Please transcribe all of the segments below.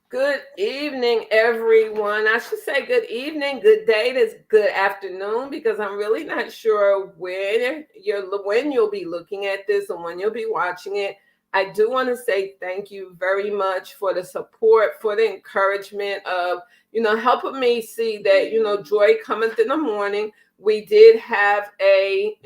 Good evening, everyone. I should say good evening, good day, this good afternoon, because I'm really not sure when you'll be looking at this and when you'll be watching it. I do want to say thank you very much for the support, for the encouragement of, helping me see that, joy cometh in the morning. We did have a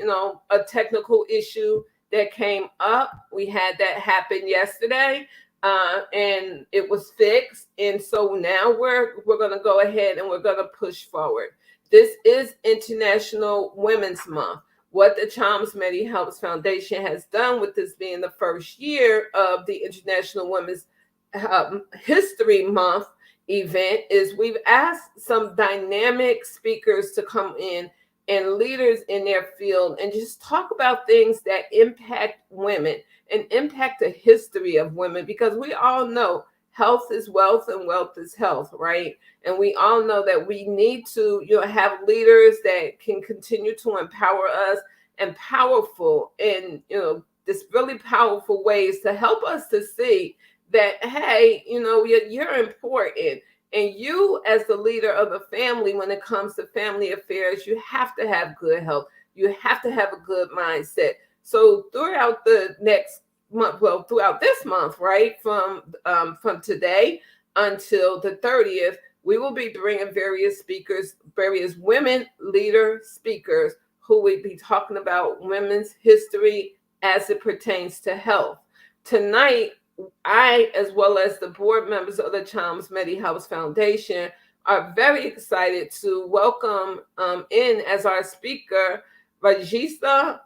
technical issue that came up. We had that happen yesterday, and it was fixed. And so now we're going to go ahead and we're going to push forward. This is International Women's Month. What the C.H.L.M.S Medi-Helpz Foundation has done with this being the first year of the International Women's History Month event is we've asked some dynamic speakers to come in and leaders in their field and just talk about things that impact women and impact the history of women, because we all know health is wealth and wealth is health, right? And we all know that we need to, have leaders that can continue to empower us and powerful and, this really powerful ways to help us to see that, hey, you're important. And you, as the leader of a family, when it comes to family affairs, you have to have good health. You have to have a good mindset. So throughout the next month, well, throughout this month, right, from today until the 30th, we will be bringing various speakers, various women leader speakers who will be talking about women's history as it pertains to health. Tonight, I, as well as the board members of the C.H.L.M.S Medi-Helpz Foundation, are very excited to welcome in as our speaker Rajitha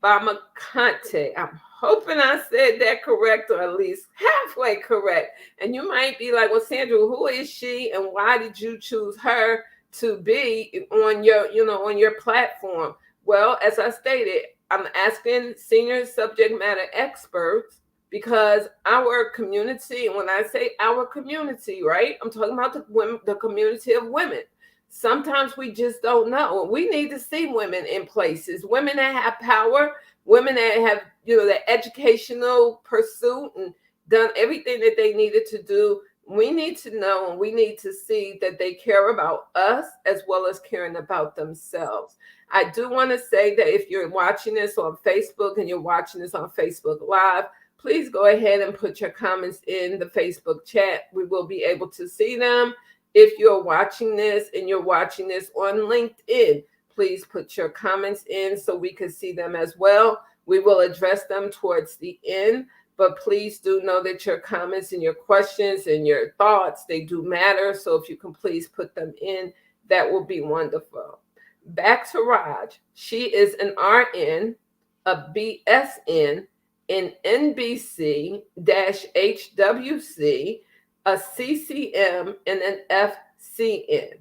Bommakanti. I'm hoping I said that correct, or at least halfway correct. And you might be like, well, Sandra, who is she and why did you choose her to be on your platform? Well, as I stated, I'm asking senior subject matter experts because our community, and when I say our community, right, I'm talking about the community of women. Sometimes we just don't know. We need to see women in places, women that have power, women that have, the educational pursuit and done everything that they needed to do. We need to know and we need to see that they care about us as well as caring about themselves. I do want to say that if you're watching this on Facebook and you're watching this on Facebook Live, please go ahead and put your comments in the Facebook chat. We will be able to see them. If you're watching this and you're watching this on LinkedIn, please put your comments in so we can see them as well. We will address them towards the end, but please do know that your comments and your questions and your thoughts, they do matter. So if you can please put them in, that will be wonderful. Back to Raj. She is an RN, a BSN, an NBC-HWC, a CCM, and an FCN.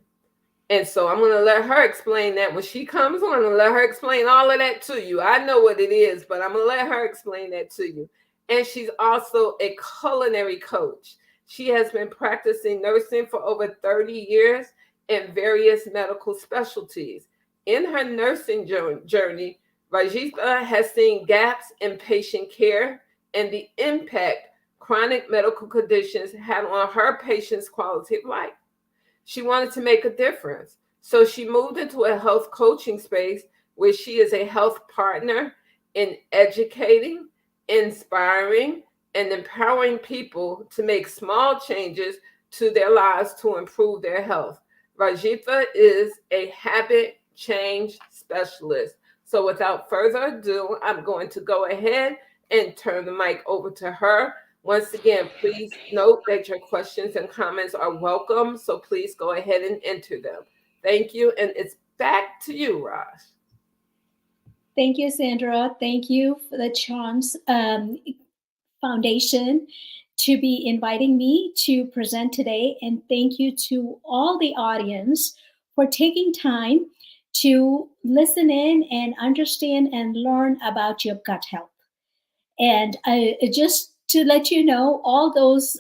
And so I'm going to let her explain that when she comes on. I'm going to let her explain all of that to you. I know what it is, but I'm going to let her explain that to you. And she's also a culinary coach. She has been practicing nursing for over 30 years in various medical specialties. In her nursing journey, Rajitha has seen gaps in patient care and the impact chronic medical conditions had on her patients' quality of life. She wanted to make a difference. So she moved into a health coaching space where she is a health partner in educating, inspiring, and empowering people to make small changes to their lives to improve their health. Rajitha is a habit change specialist. So without further ado, I'm going to go ahead and turn the mic over to her. Once again, please note that your questions and comments are welcome. So please go ahead and enter them. Thank you. And it's back to you, Raj. Thank you, Sandra. Thank you for the C.H.L.M.S Foundation to be inviting me to present today. And thank you to all the audience for taking time to listen in and understand and learn about your gut health. And just to let you know, all those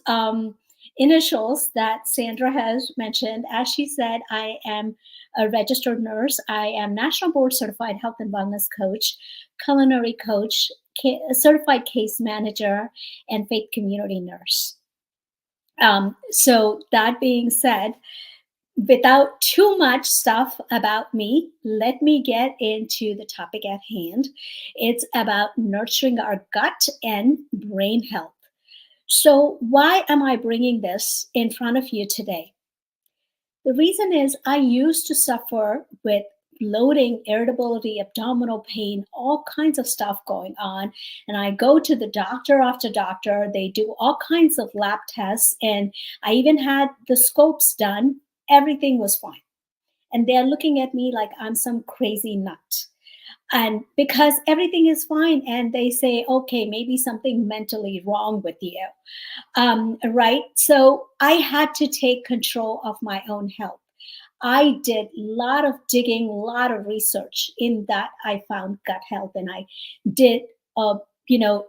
initials that Sandra has mentioned, as she said, I am a registered nurse. I am National Board Certified Health and Wellness Coach, culinary coach, certified case manager, and faith community nurse. So that being said, without too much stuff about me, let me get into the topic at hand. It's about nurturing our gut and brain health. So, why am I bringing this in front of you today? The reason is I used to suffer with bloating, irritability, abdominal pain, all kinds of stuff going on. And I go to the doctor after doctor. They do all kinds of lab tests. And I even had the scopes done. Everything was fine. And they're looking at me like I'm some crazy nut. And because everything is fine, and they say, okay, maybe something mentally wrong with you. Right? So I had to take control of my own health. I did a lot of digging, a lot of research in that. I found gut health, and I did, uh, you know,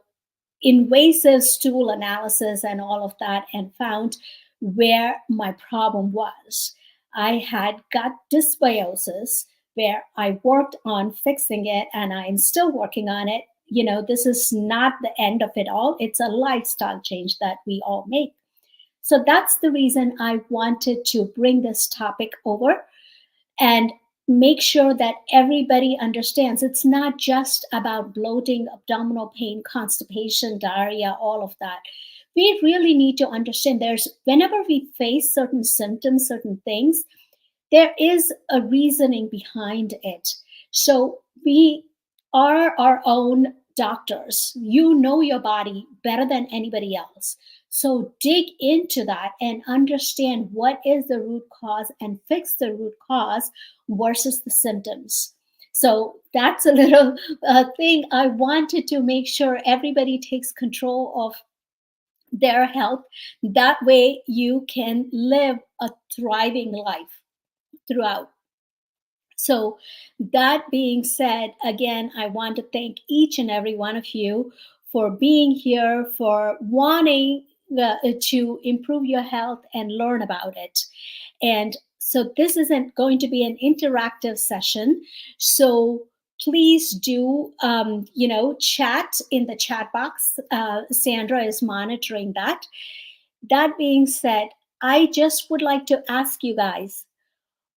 invasive stool analysis and all of that, and found where my problem was. I had gut dysbiosis where I worked on fixing it, and I'm still working on it. This is not the end of it all. It's a lifestyle change that we all make. So that's the reason I wanted to bring this topic over and make sure that everybody understands it's not just about bloating, abdominal pain, constipation, diarrhea, all of that. We really need to understand whenever we face certain symptoms, certain things, there is a reasoning behind it. So we are our own doctors. You know your body better than anybody else. So dig into that and understand what is the root cause and fix the root cause versus the symptoms. So that's a little thing I wanted to make sure everybody takes control of their health. That way you can live a thriving life throughout. So, that being said, again, I want to thank each and every one of you for being here, for wanting to improve your health and learn about it. And so, this isn't going to be an interactive session. So, please do, chat in the chat box. Sandra is monitoring that. That being said, I just would like to ask you guys,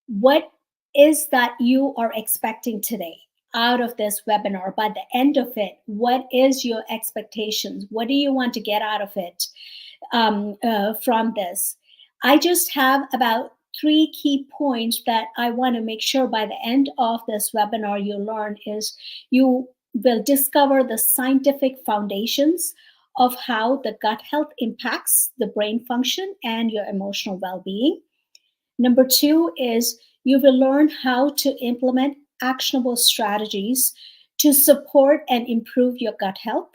what is that you are expecting today out of this webinar? By the end of it, what is your expectations? What do you want to get out of it from this? I just have about 3 key points that I want to make sure by the end of this webinar you learn is you will discover the scientific foundations of how the gut health impacts the brain function and your emotional well-being. Number 2 is you will learn how to implement actionable strategies to support and improve your gut health.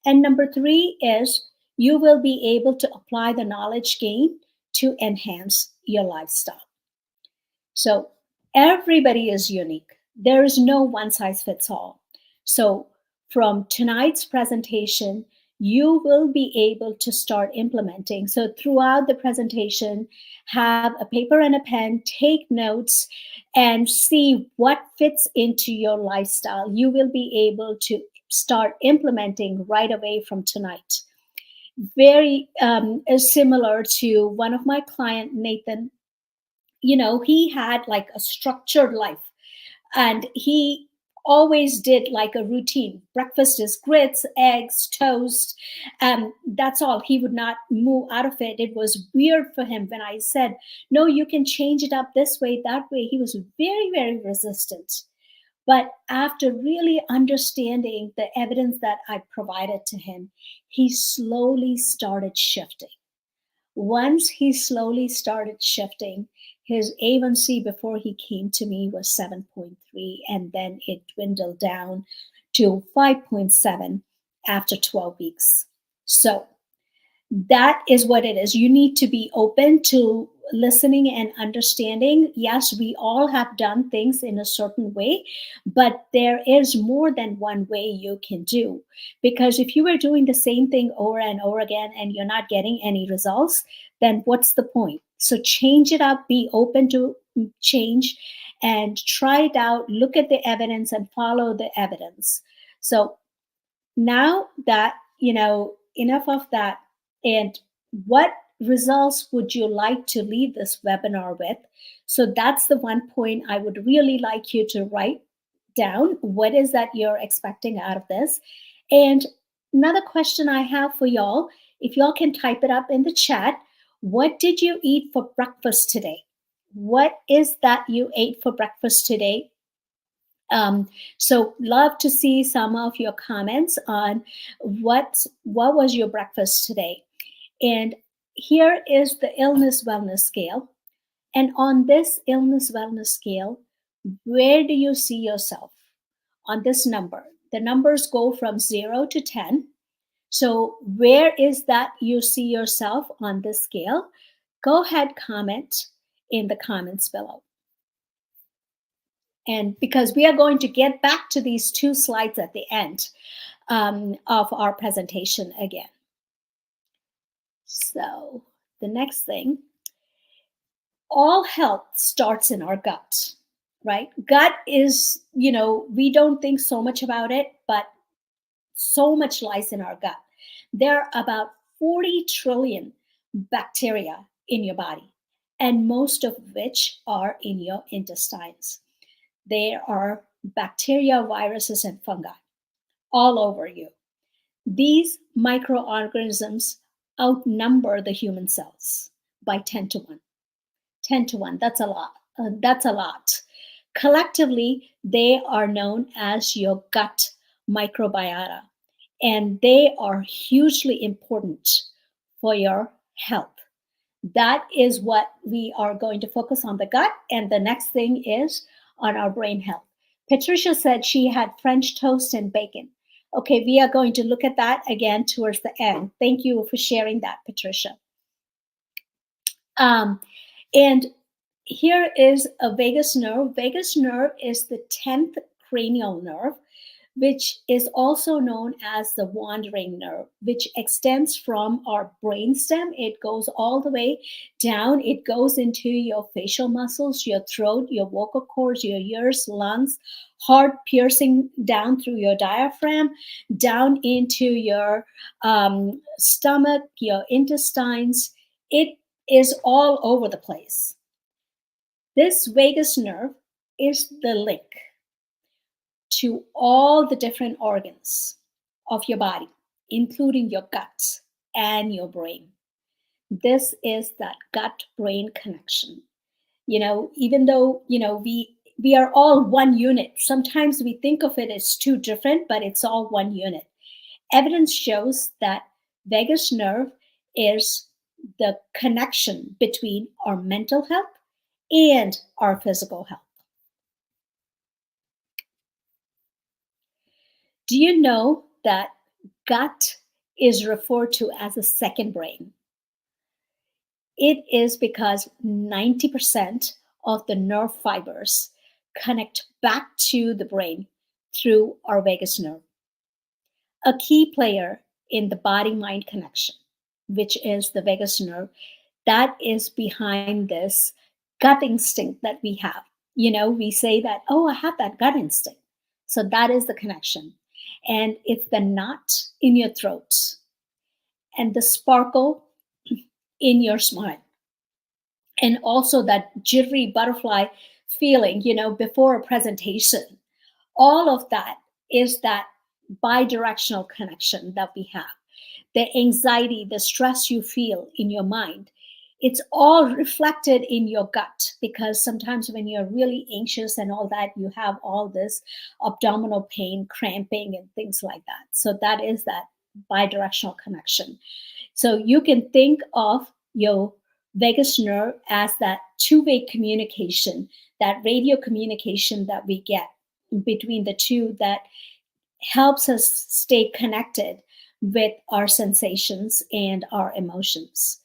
And number 3 is you will be able to apply the knowledge gained to enhance your lifestyle. So everybody is unique. There is no one size fits all. So from tonight's presentation, you will be able to start implementing. So throughout the presentation, have a paper and a pen, take notes, and see what fits into your lifestyle. You will be able to start implementing right away from tonight. Very similar to one of my client, Nathan. He had like a structured life, and he always did like a routine. Breakfast is grits, eggs, toast, and that's all. He would not move out of it. It was weird for him when I said, no, you can change it up this way, that way. He was very, very resistant. But after really understanding the evidence that I provided to him, he slowly started shifting. Once he slowly started shifting, his A1C before he came to me was 7.3, and then it dwindled down to 5.7 after 12 weeks. So that is what it is. You need to be open to listening and understanding. Yes, we all have done things in a certain way, but there is more than one way you can do. Because if you are doing the same thing over and over again and you're not getting any results, then what's the point? So change it up, be open to change, and try it out. Look at the evidence and follow the evidence. So now that, enough of that, and what results would you like to leave this webinar with? So that's the one point I would really like you to write down. What is that you're expecting out of this? And another question I have for y'all, if y'all can type it up in the chat, what did you eat for breakfast today? What is that you ate for breakfast today? So love to see some of your comments on what was your breakfast today. And here is the illness wellness scale. And on this illness wellness scale, where do you see yourself on this number? The numbers go from 0 to 10. So where is that you see yourself on this scale? Go ahead, comment in the comments below. And because we are going to get back to these 2 slides at the end of our presentation again. So the next thing, all health starts in our gut, right? Gut is, we don't think so much about it, but so much lies in our gut. There are about 40 trillion bacteria in your body, and most of which are in your intestines. There are bacteria, viruses, and fungi all over you. These microorganisms outnumber the human cells by 10 to 1. 10 to 1, that's a lot. That's a lot. Collectively, they are known as your gut microbiota, and they are hugely important for your health. That is what we are going to focus on, the gut. And the next thing is on our brain health. Patricia said she had French toast and bacon. Okay, we are going to look at that again towards the end. Thank you for sharing that, Patricia. And here is a vagus nerve. Vagus nerve is the 10th cranial nerve, which is also known as the wandering nerve, which extends from our brainstem. It goes all the way down. It goes into your facial muscles, your throat, your vocal cords, your ears, lungs, heart, piercing down through your diaphragm, down into your stomach, your intestines. It is all over the place. This vagus nerve is the link to all the different organs of your body, including your gut and your brain. This is that gut-brain connection. Even though, we are all one unit, sometimes we think of it as 2 different, but it's all one unit. Evidence shows that vagus nerve is the connection between our mental health and our physical health. Do you know that gut is referred to as a second brain? It is because 90% of the nerve fibers connect back to the brain through our vagus nerve. A key player in the body-mind connection, which is the vagus nerve, that is behind this gut instinct that we have. We say that, oh, I have that gut instinct. So that is the connection. And it's the knot in your throat and the sparkle in your smile. And also that jittery butterfly feeling, before a presentation. All of that is that bidirectional connection that we have. The anxiety, the stress you feel in your mind, it's all reflected in your gut, because sometimes when you're really anxious and all that, you have all this abdominal pain, cramping, and things like that. So that is that bidirectional connection. So you can think of your vagus nerve as that 2-way communication, that radio communication that we get between the two that helps us stay connected with our sensations and our emotions.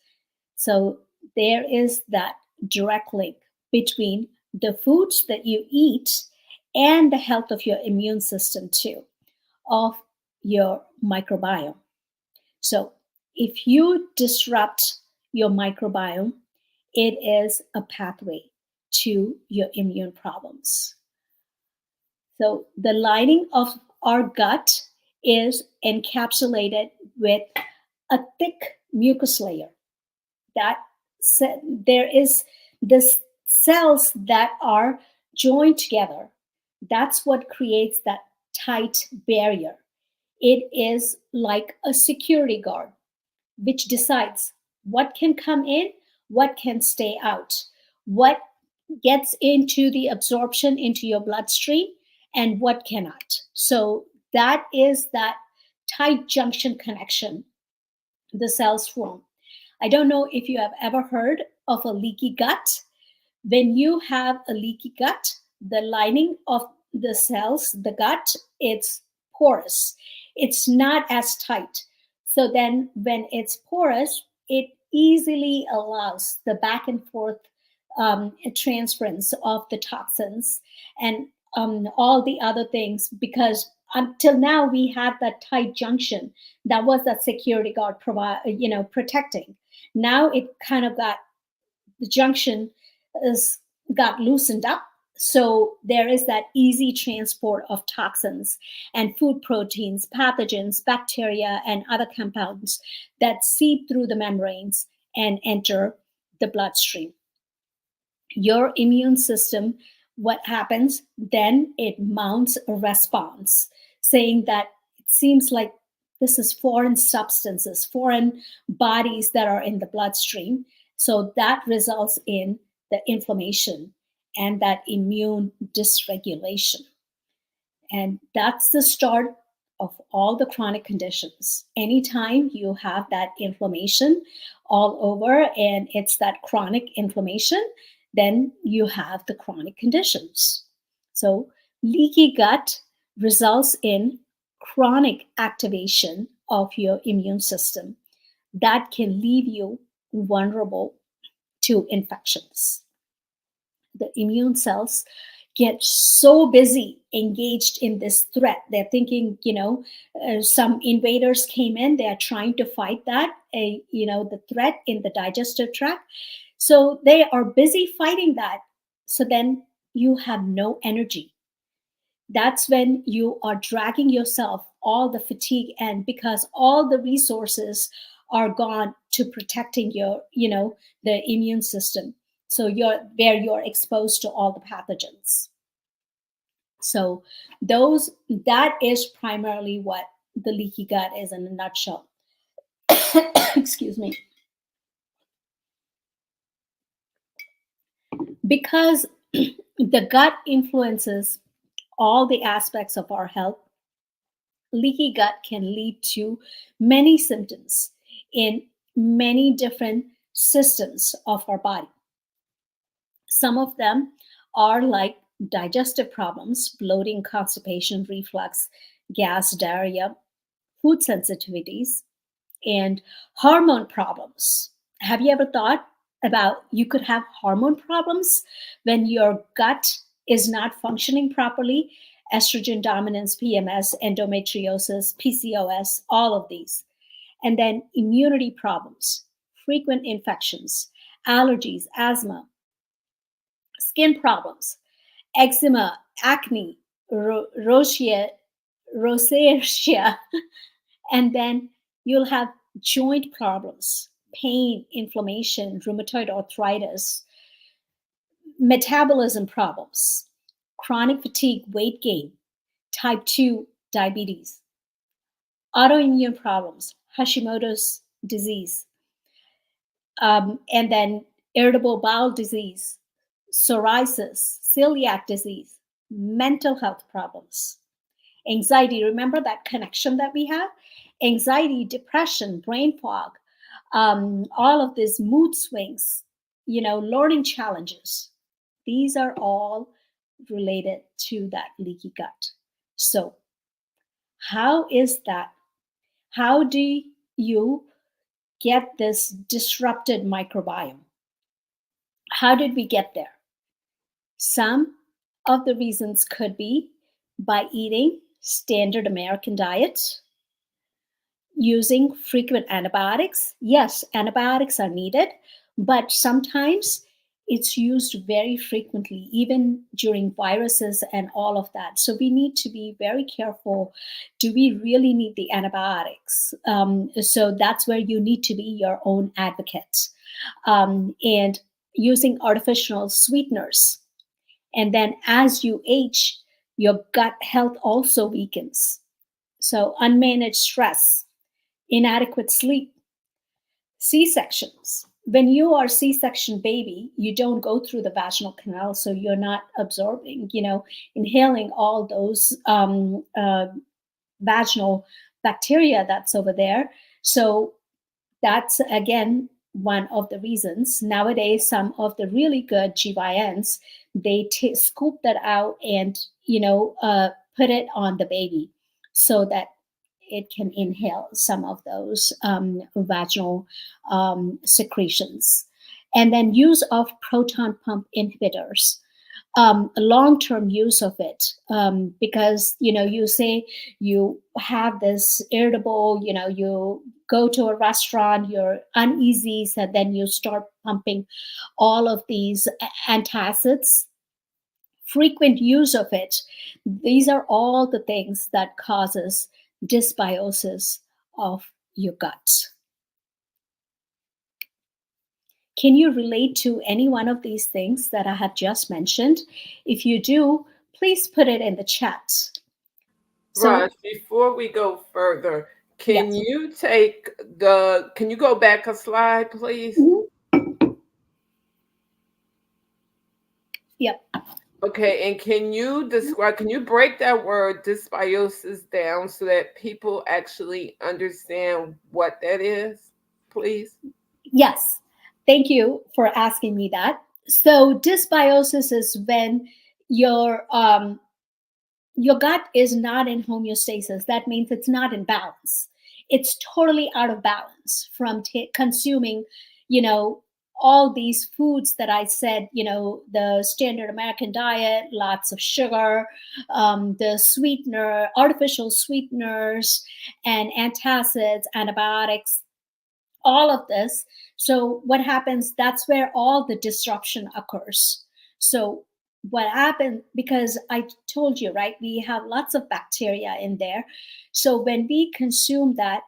So there is that direct link between the foods that you eat and the health of your immune system too, of your microbiome. So if you disrupt your microbiome, it is a pathway to your immune problems. So the lining of our gut is encapsulated with a thick mucus layer that there is this cells that are joined together. That's what creates that tight barrier. It is like a security guard which decides what can come in, what can stay out, what gets into the absorption into your bloodstream, and what cannot. So that is that tight junction connection the cells form. I don't know if you have ever heard of a leaky gut. When you have a leaky gut, the lining of the cells, the gut, it's porous. It's not as tight. So then when it's porous, it easily allows the back and forth transference of the toxins and all the other things, because until now we had that tight junction that was that security guard protecting. Now it kind of got, the junction is got loosened up, so there is that easy transport of toxins and food proteins, pathogens, bacteria, and other compounds that seep through the membranes and enter the bloodstream. Your immune system, what happens then, it mounts a response saying that it seems like this is foreign substances, foreign bodies that are in the bloodstream. So that results in the inflammation and that immune dysregulation. And that's the start of all the chronic conditions. Anytime you have that inflammation all over and it's that chronic inflammation, then you have the chronic conditions. So leaky gut results in chronic activation of your immune system that can leave you vulnerable to infections. The immune cells get so busy engaged in this threat. They're thinking, some invaders came in, they're trying to fight that, the threat in the digestive tract. So they are busy fighting that. So then you have no energy. That's when you are dragging yourself, all the fatigue, and because all the resources are gone to protecting your, the immune system. So you're exposed to all the pathogens. So that is primarily what the leaky gut is in a nutshell. Excuse me. Because the gut influences all the aspects of our health, leaky gut can lead to many symptoms in many different systems of our body. Some of them are like digestive problems, bloating, constipation, reflux, gas, diarrhea, food sensitivities, and hormone problems. Have you ever thought about you could have hormone problems when your gut is not functioning properly? Estrogen dominance, PMS, endometriosis, PCOS, all of these. And then immunity problems, frequent infections, allergies, asthma, skin problems, eczema, acne, rosacea, and then you'll have joint problems, pain, inflammation, rheumatoid arthritis, metabolism problems, chronic fatigue, weight gain, type 2 diabetes, autoimmune problems, Hashimoto's disease, and then irritable bowel disease, psoriasis, celiac disease, mental health problems, anxiety. Remember that connection that we have? Anxiety, depression, brain fog, all of these mood swings, learning challenges. These are all related to that leaky gut. So how is that? How do you get this disrupted microbiome? How did we get there? Some of the reasons could be by eating standard American diet, using frequent antibiotics. Yes, antibiotics are needed, but sometimes it's used very frequently, even during viruses and all of that. So we need to be very careful. Do we really need the antibiotics? So that's where you need to be your own advocate. and using artificial sweeteners. And then as you age, your gut health also weakens. So, unmanaged stress, inadequate sleep, C-sections. When you are C-section baby, you don't go through the vaginal canal, so you're not absorbing, inhaling all those vaginal bacteria that's over there. So that's again one of the reasons. Nowadays, some of the really good GYNs, they scoop that out and put it on the baby so that it can inhale some of those vaginal secretions. And then use of proton pump inhibitors, long-term use of it, because you say you have this irritable, you go to a restaurant, you're uneasy, so then you start pumping all of these antacids. Frequent use of it, these are all the things that causes dysbiosis of your gut. Can you relate to any one of these things that I have just mentioned? If you do, please put it in the chat. Raj, So, before we go further, can yes. you can you go back a slide, please? Mhm. Yep. Okay, and can you break that word dysbiosis down so that people actually understand what that is, please? Yes. Thank you for asking me that. So, dysbiosis is when your your gut is not in homeostasis. That means it's not in balance. It's totally out of balance from consuming, you know, all these foods that I said, the standard American diet, lots of sugar, the sweetener, artificial sweeteners, and antacids, antibiotics, all of this. So what happens, that's where all the disruption occurs. So what happened, because I told you, right, we have lots of bacteria in there. So when we consume that,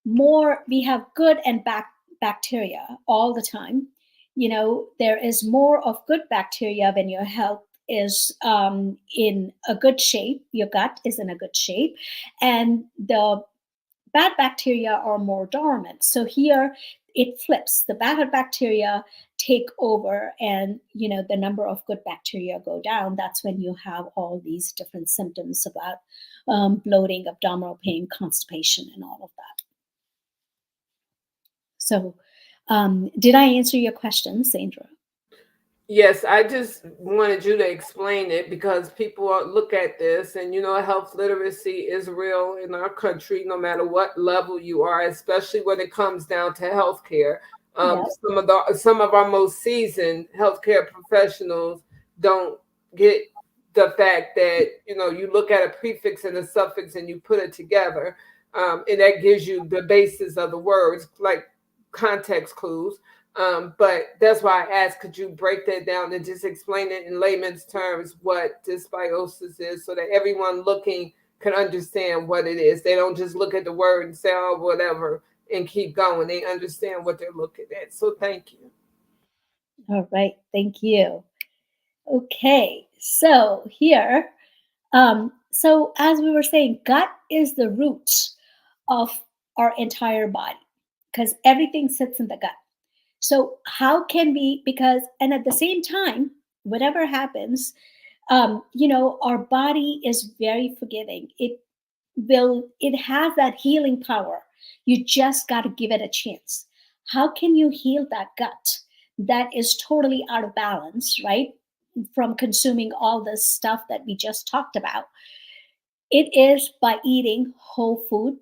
more we have good and bad bacteria all the time. There is more of good bacteria when your health is in a good shape, your gut is in a good shape, and the bad bacteria are more dormant. So here it flips. The bad bacteria take over, and the number of good bacteria go down. That's when you have all these different symptoms about bloating, abdominal pain, constipation, and all of that. So, did I answer your question, Sandra? Yes, I just wanted you to explain it because look at this, and health literacy is real in our country, no matter what level you are, especially when it comes down to healthcare. Yeah. Some of our most seasoned healthcare professionals don't get the fact that you look at a prefix and a suffix and you put it together, and that gives you the basis of the words, like context clues. But that's why I asked, could you break that down and just explain it in layman's terms what dysbiosis is so that everyone looking can understand what it is. They don't just look at the word and say, oh, whatever, and keep going. They understand what they're looking at. So thank you. All right. Thank you. Okay. So here, so as we were saying, gut is the root of our entire body because everything sits in the gut. So how can we, because, and at the same time, whatever happens, our body is very forgiving. It has that healing power. You just got to give it a chance. How can you heal that gut that is totally out of balance, right? From consuming all this stuff that we just talked about. It is by eating whole food,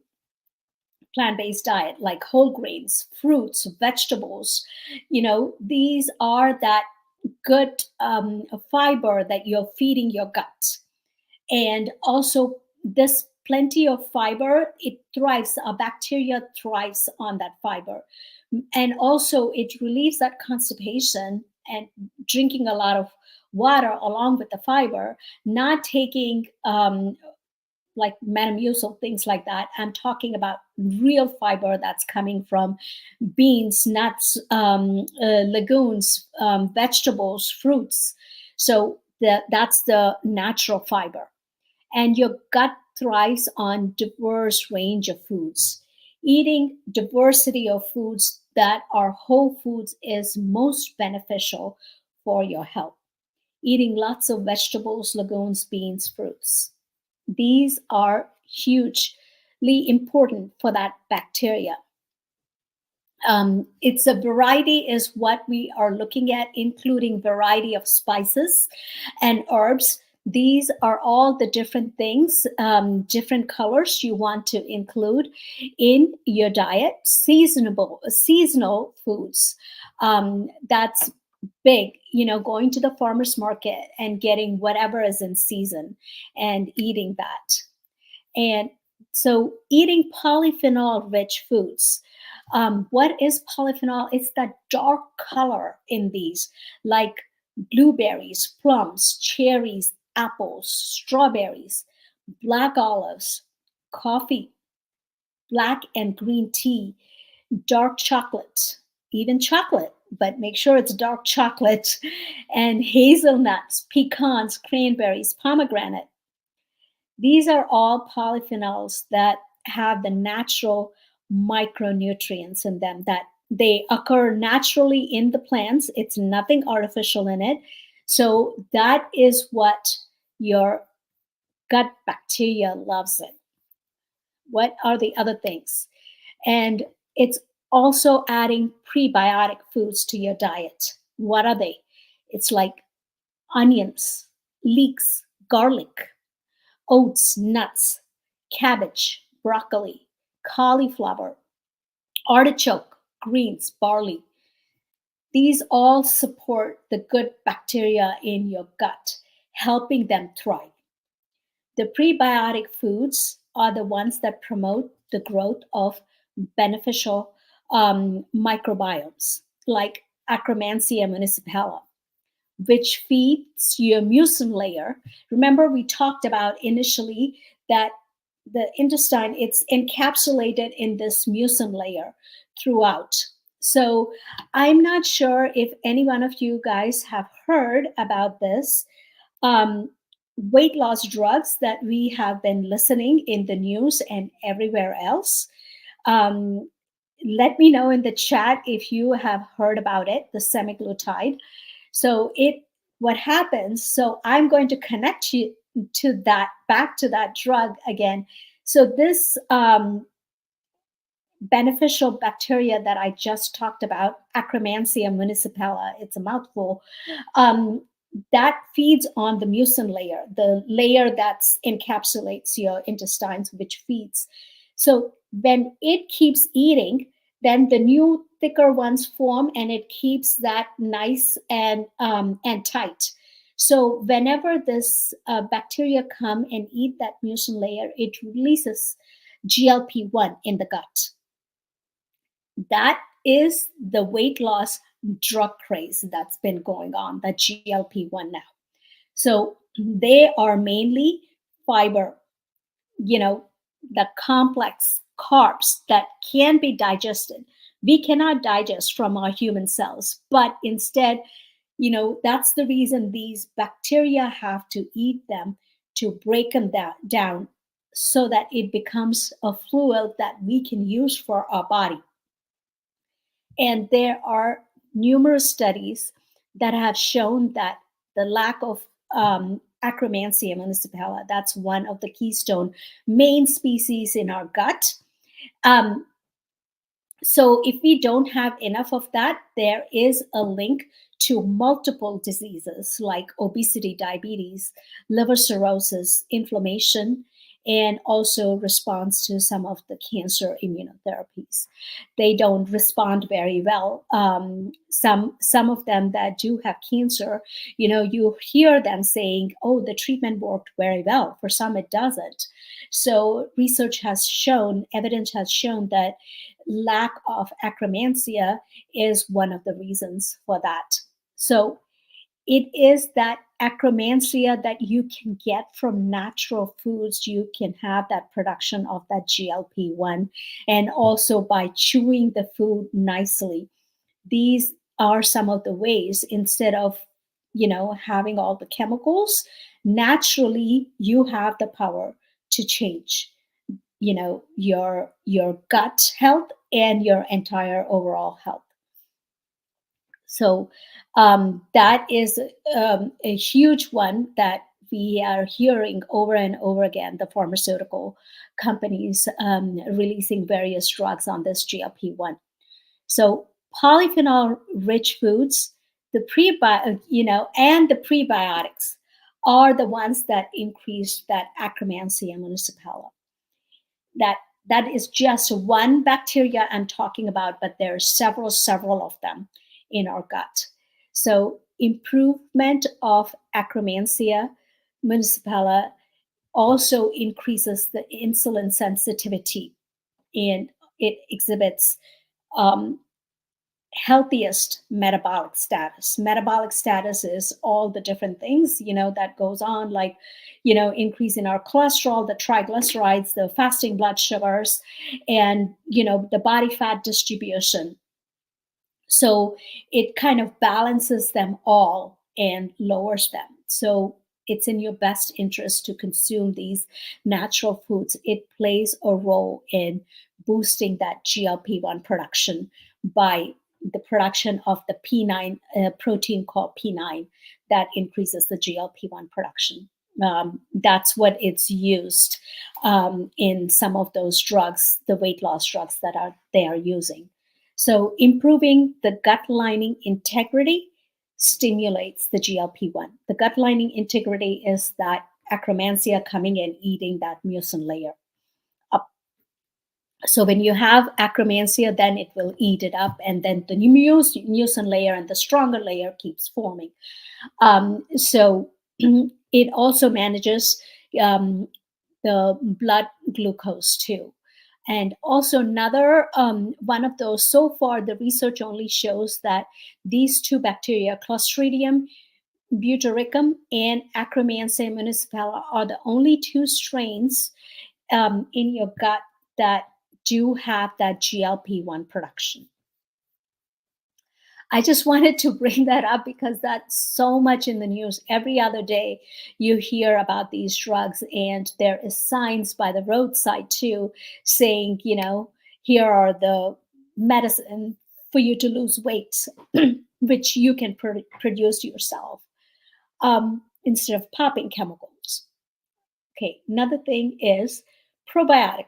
plant-based diet like whole grains, fruits, vegetables. These are that good fiber that you're feeding your gut. And also this plenty of fiber, it thrives, a bacteria thrives on that fiber. And also it relieves that constipation, and drinking a lot of water along with the fiber, not taking like Metamucil, things like that. I'm talking about real fiber that's coming from beans, nuts, legumes, vegetables, fruits. So that's the natural fiber. And your gut thrives on diverse range of foods. Eating diversity of foods that are whole foods is most beneficial for your health. Eating lots of vegetables, legumes, beans, fruits. These are hugely important for that bacteria. It's a variety is what we are looking at, including variety of spices and herbs. These are all the different things, different colors you want to include in your diet. Seasonal foods. That's big, going to the farmer's market and getting whatever is in season and eating that. And so eating polyphenol rich foods. What is polyphenol? It's that dark color in these, like blueberries, plums, cherries, apples, strawberries, black olives, coffee, black and green tea, dark chocolate, even chocolate, but make sure it's dark chocolate, and hazelnuts, pecans, cranberries, pomegranate. These are all polyphenols that have the natural micronutrients in them, that they occur naturally in the plants. It's nothing artificial in it. So that is what your gut bacteria loves it. What are the other things? And it's also adding prebiotic foods to your diet. What are they? It's like onions, leeks, garlic, oats, nuts, cabbage, broccoli, cauliflower, artichoke, greens, barley. These all support the good bacteria in your gut, helping them thrive. The prebiotic foods are the ones that promote the growth of beneficial microbiomes, like Akkermansia municipala, which feeds your mucin layer. Remember, we talked about initially that the intestine, it's encapsulated in this mucin layer throughout. So I'm not sure if any one of you guys have heard about this. Weight loss drugs that we have been listening in the news and everywhere else. Let me know in the chat if you have heard about it, the semaglutide. So what happens, so I'm going to connect you to that, back to that drug again. So this beneficial bacteria that I just talked about, Akkermansia municipala, it's a mouthful, that feeds on the mucin layer, the layer that encapsulates your intestines, which feeds. So when it keeps eating, then the new thicker ones form, and it keeps that nice and tight. So whenever this bacteria come and eat that mucin layer, it releases GLP-1 in the gut. That is the weight loss drug craze that's been going on, the GLP-1 now. So they are mainly fiber, the complex carbs that can be digested. We cannot digest from our human cells, but instead, that's the reason these bacteria have to eat them to break them down so that it becomes a fluid that we can use for our body. And there are numerous studies that have shown that the lack of Akkermansia municipala, that's one of the keystone main species in our gut. So if we don't have enough of that, there is a link to multiple diseases like obesity, diabetes, liver cirrhosis, inflammation, and also response to some of the cancer immunotherapies. They don't respond very well. Some of them that do have cancer, you hear them saying, oh, the treatment worked very well. For some, it doesn't. So research has shown, evidence has shown that lack of Akkermansia is one of the reasons for that. So it is that acromantia that you can get from natural foods. You can have that production of that GLP-1, and also by chewing the food nicely. These are some of the ways, instead of having all the chemicals, naturally you have the power to change your gut health and your entire overall health. So that is a huge one that we are hearing over and over again, the pharmaceutical companies releasing various drugs on this GLP-1. So polyphenol rich foods, and the prebiotics are the ones that increase that Akkermansia municipala. That is just one bacteria I'm talking about, but there are several of them in our gut. So improvement of Akkermansia municipala also increases the insulin sensitivity, and it exhibits healthiest metabolic status. Metabolic status is all the different things, that goes on, like, increase in our cholesterol, the triglycerides, the fasting blood sugars, and, the body fat distribution. So it kind of balances them all and lowers them. So it's in your best interest to consume these natural foods. It plays a role in boosting that GLP-1 production by the production of the P9 protein called P9 that increases the GLP-1 production. That's what it's used in some of those drugs, the weight loss drugs that they are using. So improving the gut lining integrity stimulates the GLP-1. The gut lining integrity is that Akkermansia coming and eating that mucin layer up. So when you have Akkermansia, then it will eat it up, and then the mucin layer and the stronger layer keeps forming. So it also manages the blood glucose too. And also another one of those, so far the research only shows that these two bacteria, Clostridium butyricum and Akkermansia municipala, are the only two strains in your gut that do have that GLP-1 production. I just wanted to bring that up because that's so much in the news. Every other day you hear about these drugs, and there is signs by the roadside too saying, here are the medicine for you to lose weight, which you can produce yourself instead of popping chemicals. Okay, another thing is probiotic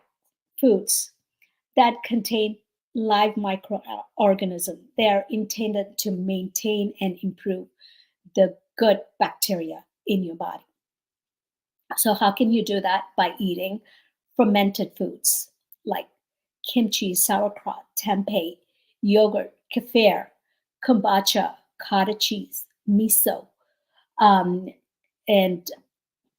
foods that contain live microorganisms. They are intended to maintain and improve the good bacteria in your body. So how can you do that? By eating fermented foods like kimchi, sauerkraut, tempeh, yogurt, kefir, kombucha, cottage cheese, miso, and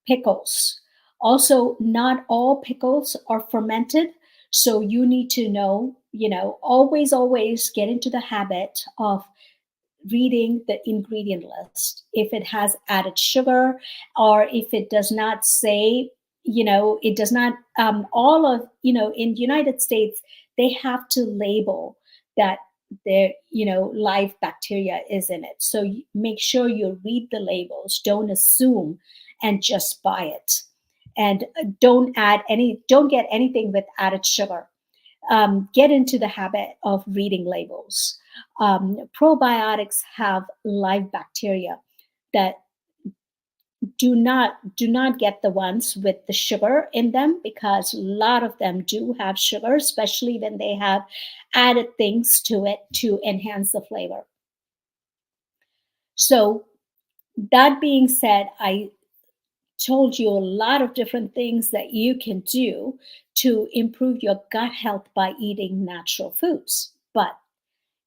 pickles. Also, not all pickles are fermented. So you need to know, always get into the habit of reading the ingredient list. If it has added sugar, or if it does not say, it does not, all of, in the United States, they have to label that their, live bacteria is in it. So make sure you read the labels. Don't assume and just buy it. And don't get anything with added sugar. Get into the habit of reading labels. Probiotics have live bacteria that do not get the ones with the sugar in them, because a lot of them do have sugar, especially when they have added things to it to enhance the flavor. So that being said, I told you a lot of different things that you can do to improve your gut health by eating natural foods. But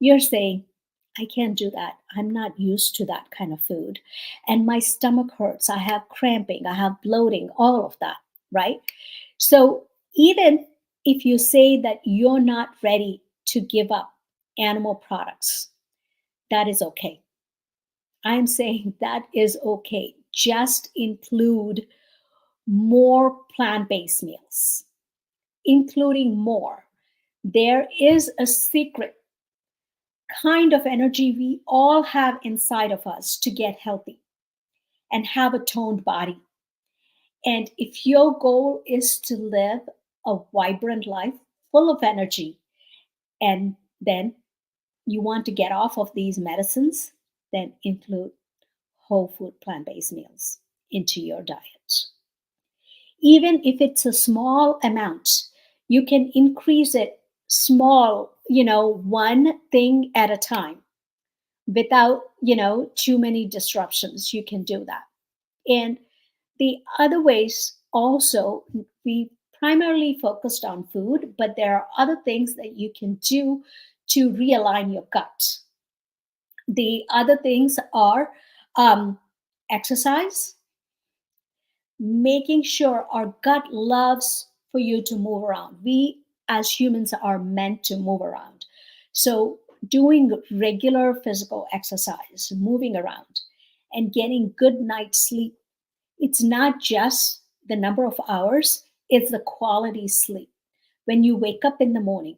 you're saying, I can't do that. I'm not used to that kind of food. And my stomach hurts. I have cramping. I have bloating, all of that, right? So even if you say that you're not ready to give up animal products, that is okay. I'm saying that is okay. Just include more plant-based meals, including more. There is a secret kind of energy we all have inside of us to get healthy and have a toned body. And if your goal is to live a vibrant life full of energy, and then you want to get off of these medicines, then include whole food plant based meals into your diet. Even if it's a small amount, you can increase it small, one thing at a time without, too many disruptions. You can do that. And the other ways also, we primarily focused on food, but there are other things that you can do to realign your gut. The other things are exercise, making sure our gut loves for you to move around. We as humans are meant to move around. So doing regular physical exercise, moving around, and getting good night's sleep. It's not just the number of hours, it's the quality sleep. When you wake up in the morning,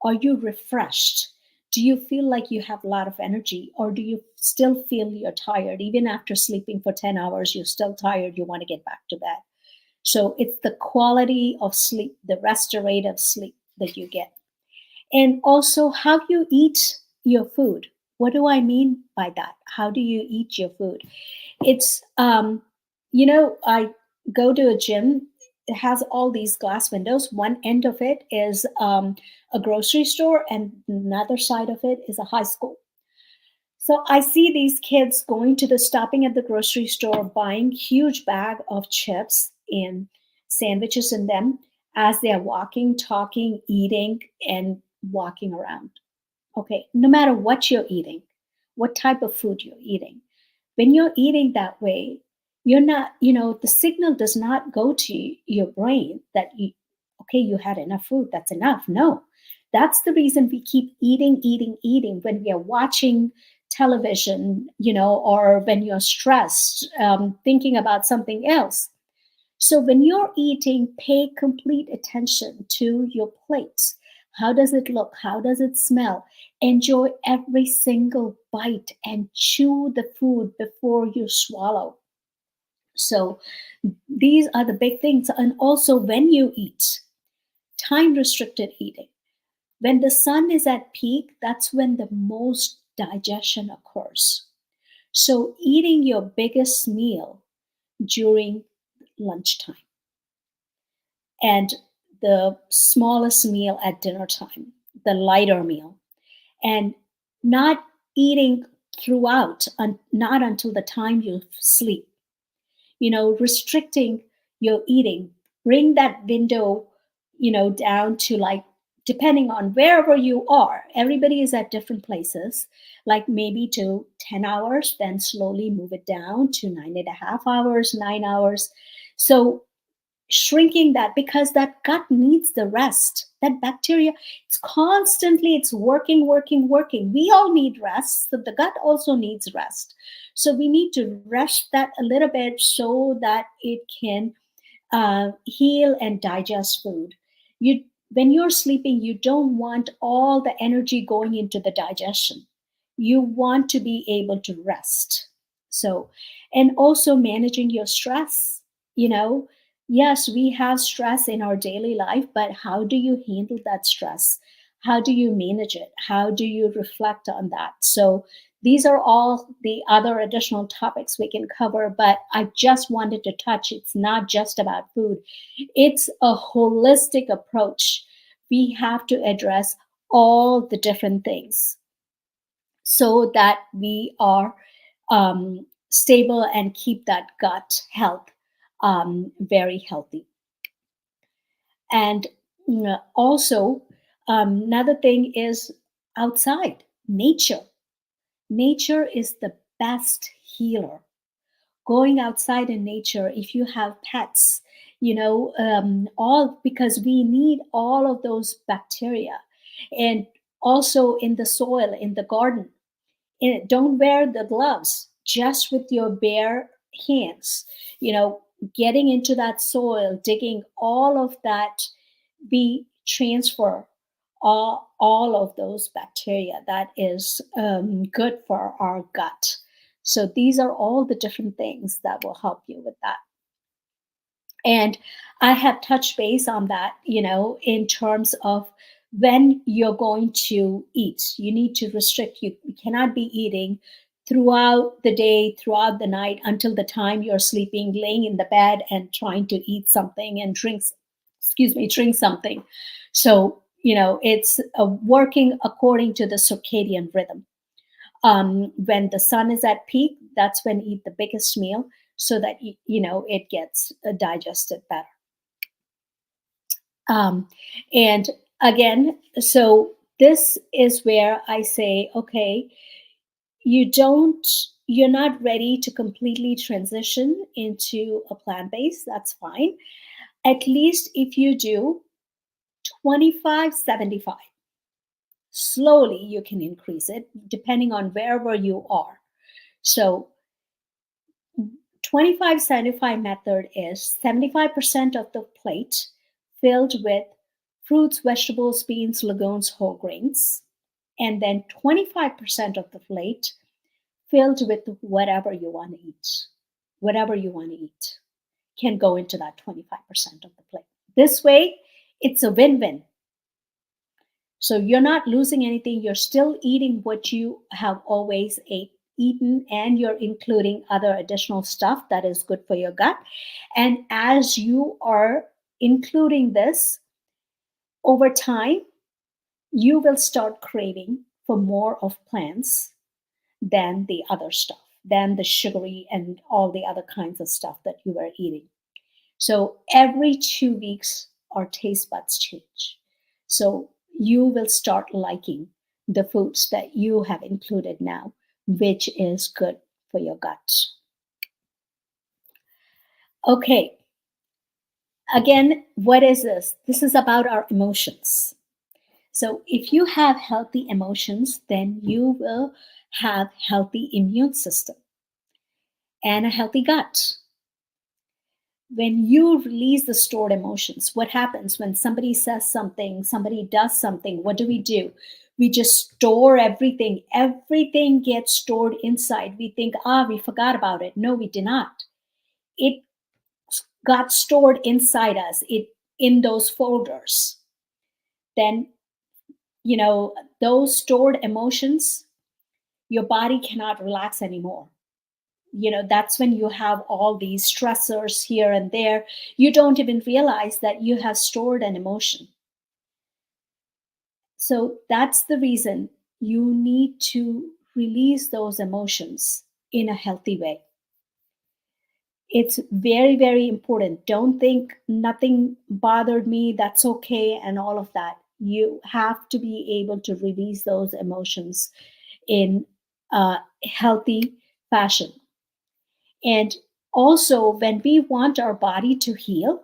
are you refreshed? Do you feel like you have a lot of energy, or do you still feel you're tired? Even after sleeping for 10 hours, you're still tired, you want to get back to bed. So it's the quality of sleep, the restorative sleep that you get. And also how you eat your food. What do I mean by that? How do you eat your food? It's, I go to a gym. It has all these glass windows. One end of it is a grocery store, and another side of it is a high school. So I see these kids going to the stopping at the grocery store, buying huge bag of chips and sandwiches in them as they're walking, talking, eating, and walking around. Okay, no matter what you're eating, what type of food you're eating, when you're eating that way, you're not, the signal does not go to your brain that okay, you had enough food, that's enough. No, that's the reason we keep eating, eating, eating when we are watching television, or when you're stressed, thinking about something else. So when you're eating, pay complete attention to your plates. How does it look? How does it smell? Enjoy every single bite and chew the food before you swallow. So these are the big things. And also when you eat, time restricted eating. When the sun is at peak, that's when the most digestion occurs. So eating your biggest meal during lunchtime, and the smallest meal at dinner time, the lighter meal, and not eating throughout, not until the time you sleep. Restricting your eating, bring that window, down to, like, depending on wherever you are, everybody is at different places, like maybe to 10 hours, then slowly move it down to 9.5 hours, 9 hours. So shrinking that, because that gut needs the rest. That bacteria, it's working. We all need rest, so the gut also needs rest. So we need to rest that a little bit so that it can heal and digest food. When you're sleeping, you don't want all the energy going into the digestion. You want to be able to rest. So, and also managing your stress. Yes, we have stress in our daily life, but how do you handle that stress? How do you manage it? How do you reflect on that? So these are all the other additional topics we can cover, but I just wanted to touch, it's not just about food. It's a holistic approach. We have to address all the different things so that we are stable and keep that gut health very healthy. And also, another thing is outside, nature. Nature is the best healer. Going outside in nature, if you have pets, all, because we need all of those bacteria. And also in the soil, in the garden, don't wear the gloves. just with your bare hands, getting into that soil, digging all of that, we transfer all of those bacteria that is good for our gut. So these are all the different things that will help you with that. And I have touched base on that, in terms of when you're going to eat. You need to restrict. You cannot be eating throughout the day, throughout the night, until the time you're sleeping, laying in the bed and trying to eat something and drink something. So, it's working according to the circadian rhythm. When the sun is at peak, that's when eat the biggest meal, so that it gets digested better. And again, so this is where I say, okay, you're not ready to completely transition into a plant-based. That's fine. At least if you do 25-75, slowly you can increase it depending on wherever you are. So 25-75 method is 75% of the plate filled with fruits, vegetables, beans, legumes, whole grains, and then 25% of the plate filled with whatever you want to eat. Whatever you want to eat can go into that 25% of the plate. This way, it's a win-win. So you're not losing anything. You're still eating what you have always eaten, and you're including other additional stuff that is good for your gut. And as you are including this, over time, you will start craving for more of plants than the other stuff, than the sugary and all the other kinds of stuff that you were eating. So every 2 weeks, our taste buds change. So you will start liking the foods that you have included now, which is good for your gut. Okay. Again, what is this? This is about our emotions. So if you have healthy emotions, then you will have healthy immune system and a healthy gut. When you release the stored emotions, what happens when somebody says something, somebody does something? What do? We just store everything. Everything gets stored inside. We think, we forgot about it. No, we did not. It got stored inside us, in those folders. Then, those stored emotions, your body cannot relax anymore. That's when you have all these stressors here and there. You don't even realize that you have stored an emotion. So that's the reason you need to release those emotions in a healthy way. It's very, very important. Don't think nothing bothered me, that's okay, and all of that. You have to be able to release those emotions in a healthy fashion. And also, when we want our body to heal,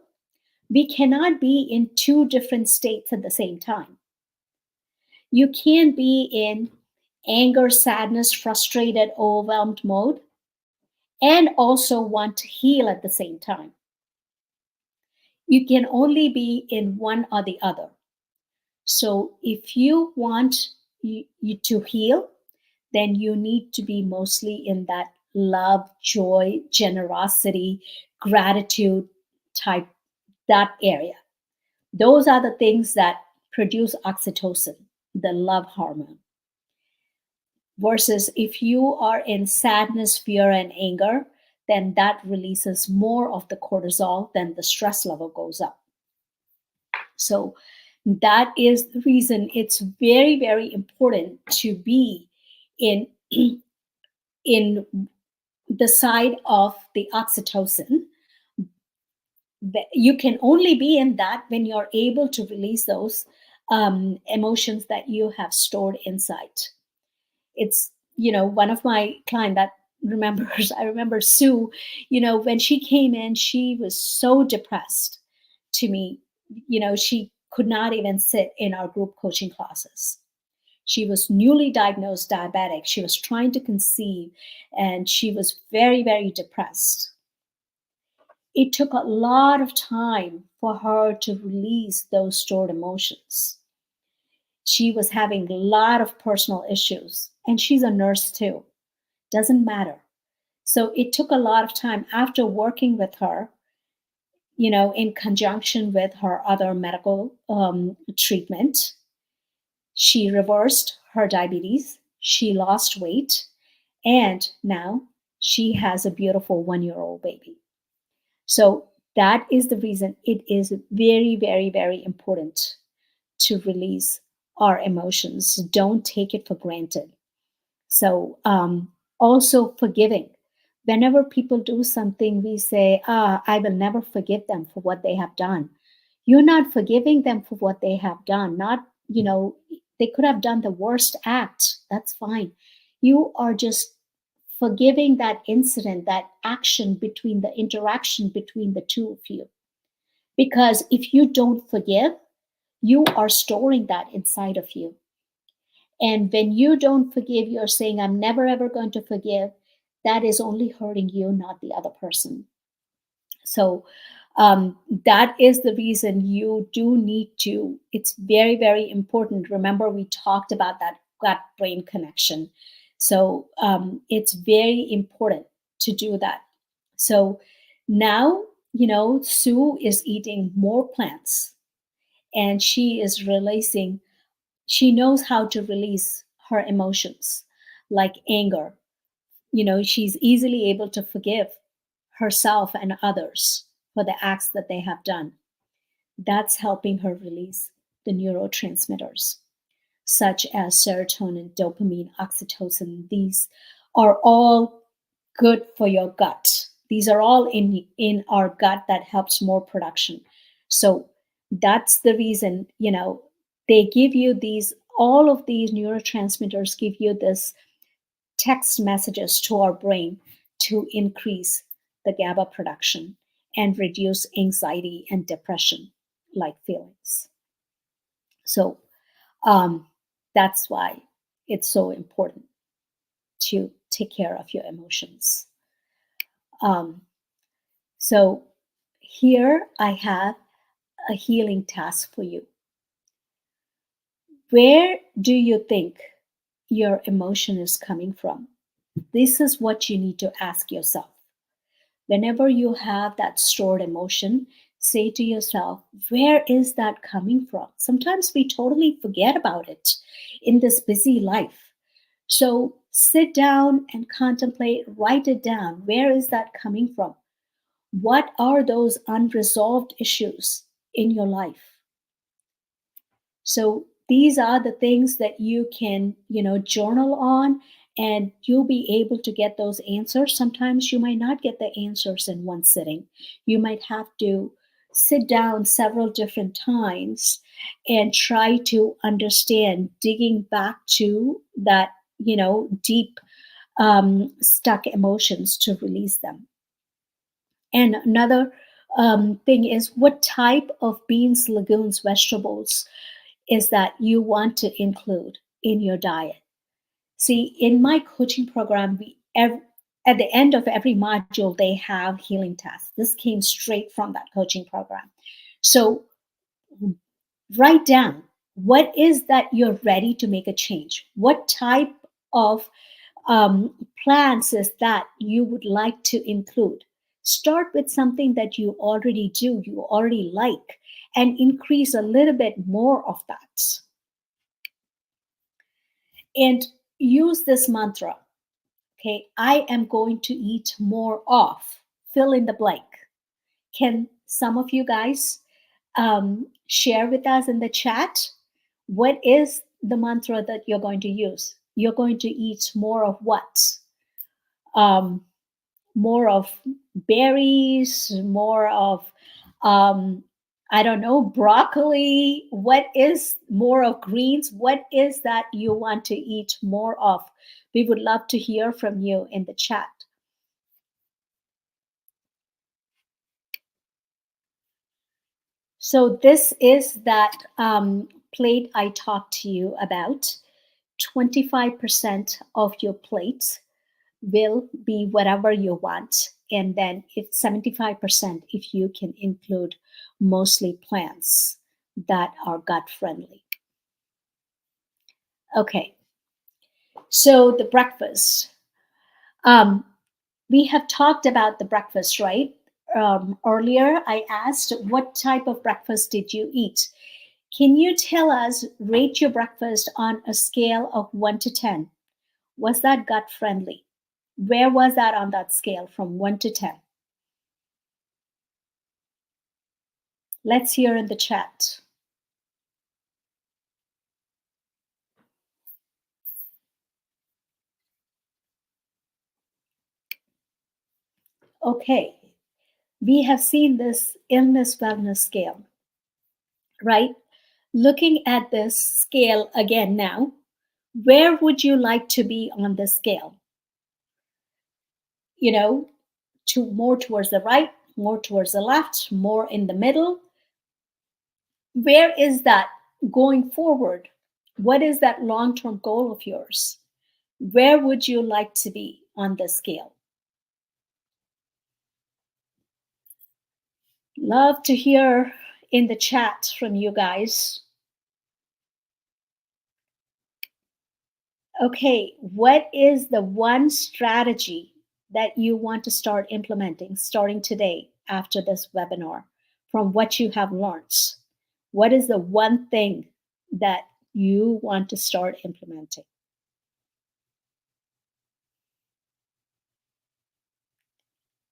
we cannot be in two different states at the same time. You can't be in anger, sadness, frustrated, overwhelmed mode and also want to heal at the same time. You can only be in one or the other. So if you want you to heal, then you need to be mostly in that love, joy, generosity, gratitude type, that area. Those are the things that produce oxytocin, the love hormone. Versus if you are in sadness, fear, and anger, then that releases more of the cortisol, then the stress level goes up. So that is the reason it's very, very important to be in the side of the oxytocin. You can only be in that when you're able to release those emotions that you have stored inside. It's, one of my clients that remembers, I remember Sue, when she came in, she was so depressed to me. She could not even sit in our group coaching classes. She was newly diagnosed diabetic. She was trying to conceive, and she was very, very depressed. It took a lot of time for her to release those stored emotions. She was having a lot of personal issues, and she's a nurse too. Doesn't matter. So it took a lot of time after working with her, in conjunction with her other medical treatment. She reversed her diabetes, she lost weight, and now she has a beautiful 1-year-old baby. So that is the reason it is very, very, very important to release our emotions. Don't take it for granted. So, also forgiving. Whenever people do something, we say, I will never forgive them for what they have done. You're not forgiving them for what they have done. Not, they could have done the worst act. That's fine. You are just forgiving that incident, that action between the interaction between the two of you. Because if you don't forgive, you are storing that inside of you. And when you don't forgive, you're saying, I'm never ever going to forgive. That is only hurting you, not the other person. So that is the reason you do need to, it's very, very important. Remember, we talked about that gut brain connection. So it's very important to do that. So now, Sue is eating more plants, and she is releasing, she knows how to release her emotions like anger. She's easily able to forgive herself and others for the acts that they have done. That's helping her release the neurotransmitters such as serotonin, dopamine, oxytocin. These are all good for your gut. These are all in our gut that helps more production. So that's the reason, they give you these, all of these neurotransmitters give you this text messages to our brain to increase the GABA production and reduce anxiety and depression like feelings. So that's why it's so important to take care of your emotions. So here I have a healing task for you. Where do you think your emotion is coming from? This is what you need to ask yourself. Whenever you have that stored emotion, say to yourself, where is that coming from? Sometimes we totally forget about it in this busy life. So sit down and contemplate, write it down. Where is that coming from? What are those unresolved issues in your life? So these are the things that you can, journal on, and you'll be able to get those answers. Sometimes you might not get the answers in one sitting. You might have to sit down several different times and try to understand, digging back to that, deep stuck emotions to release them. And another thing is, what type of beans, legumes, vegetables is that you want to include in your diet. See, in my coaching program, at the end of every module, they have healing tasks. This came straight from that coaching program. So write down, what is that you're ready to make a change? What type of plans is that you would like to include? Start with something that you already do, you already like, and increase a little bit more of that. And use this mantra. Okay, I am going to eat more of, fill in the blank. Can some of you guys share with us in the chat? What is the mantra that you're going to use? You're going to eat more of what? More of berries, more of, I don't know, broccoli. What is more of greens? What is that you want to eat more of? We would love to hear from you in the chat. So this is that plate I talked to you about. 25% of your plate will be whatever you want. And then if 75%, if you can include mostly plants that are gut friendly. Okay, so the breakfast. We have talked about the breakfast, right? Earlier, I asked, what type of breakfast did you eat? Can you tell us, rate your breakfast on a scale of 1 to 10? Was that gut friendly? Where was that on that scale from 1 to 10? Let's hear in the chat. Okay, we have seen this illness wellness scale, right? Looking at this scale again now, where would you like to be on the scale? You know, to more towards the right, more towards the left, more in the middle. Where is that going forward? What is that long-term goal of yours? Where would you like to be on the scale? Love to hear in the chat from you guys. Okay, what is the one strategy that you want to start implementing starting today after this webinar from what you have learned? What is the one thing that you want to start implementing?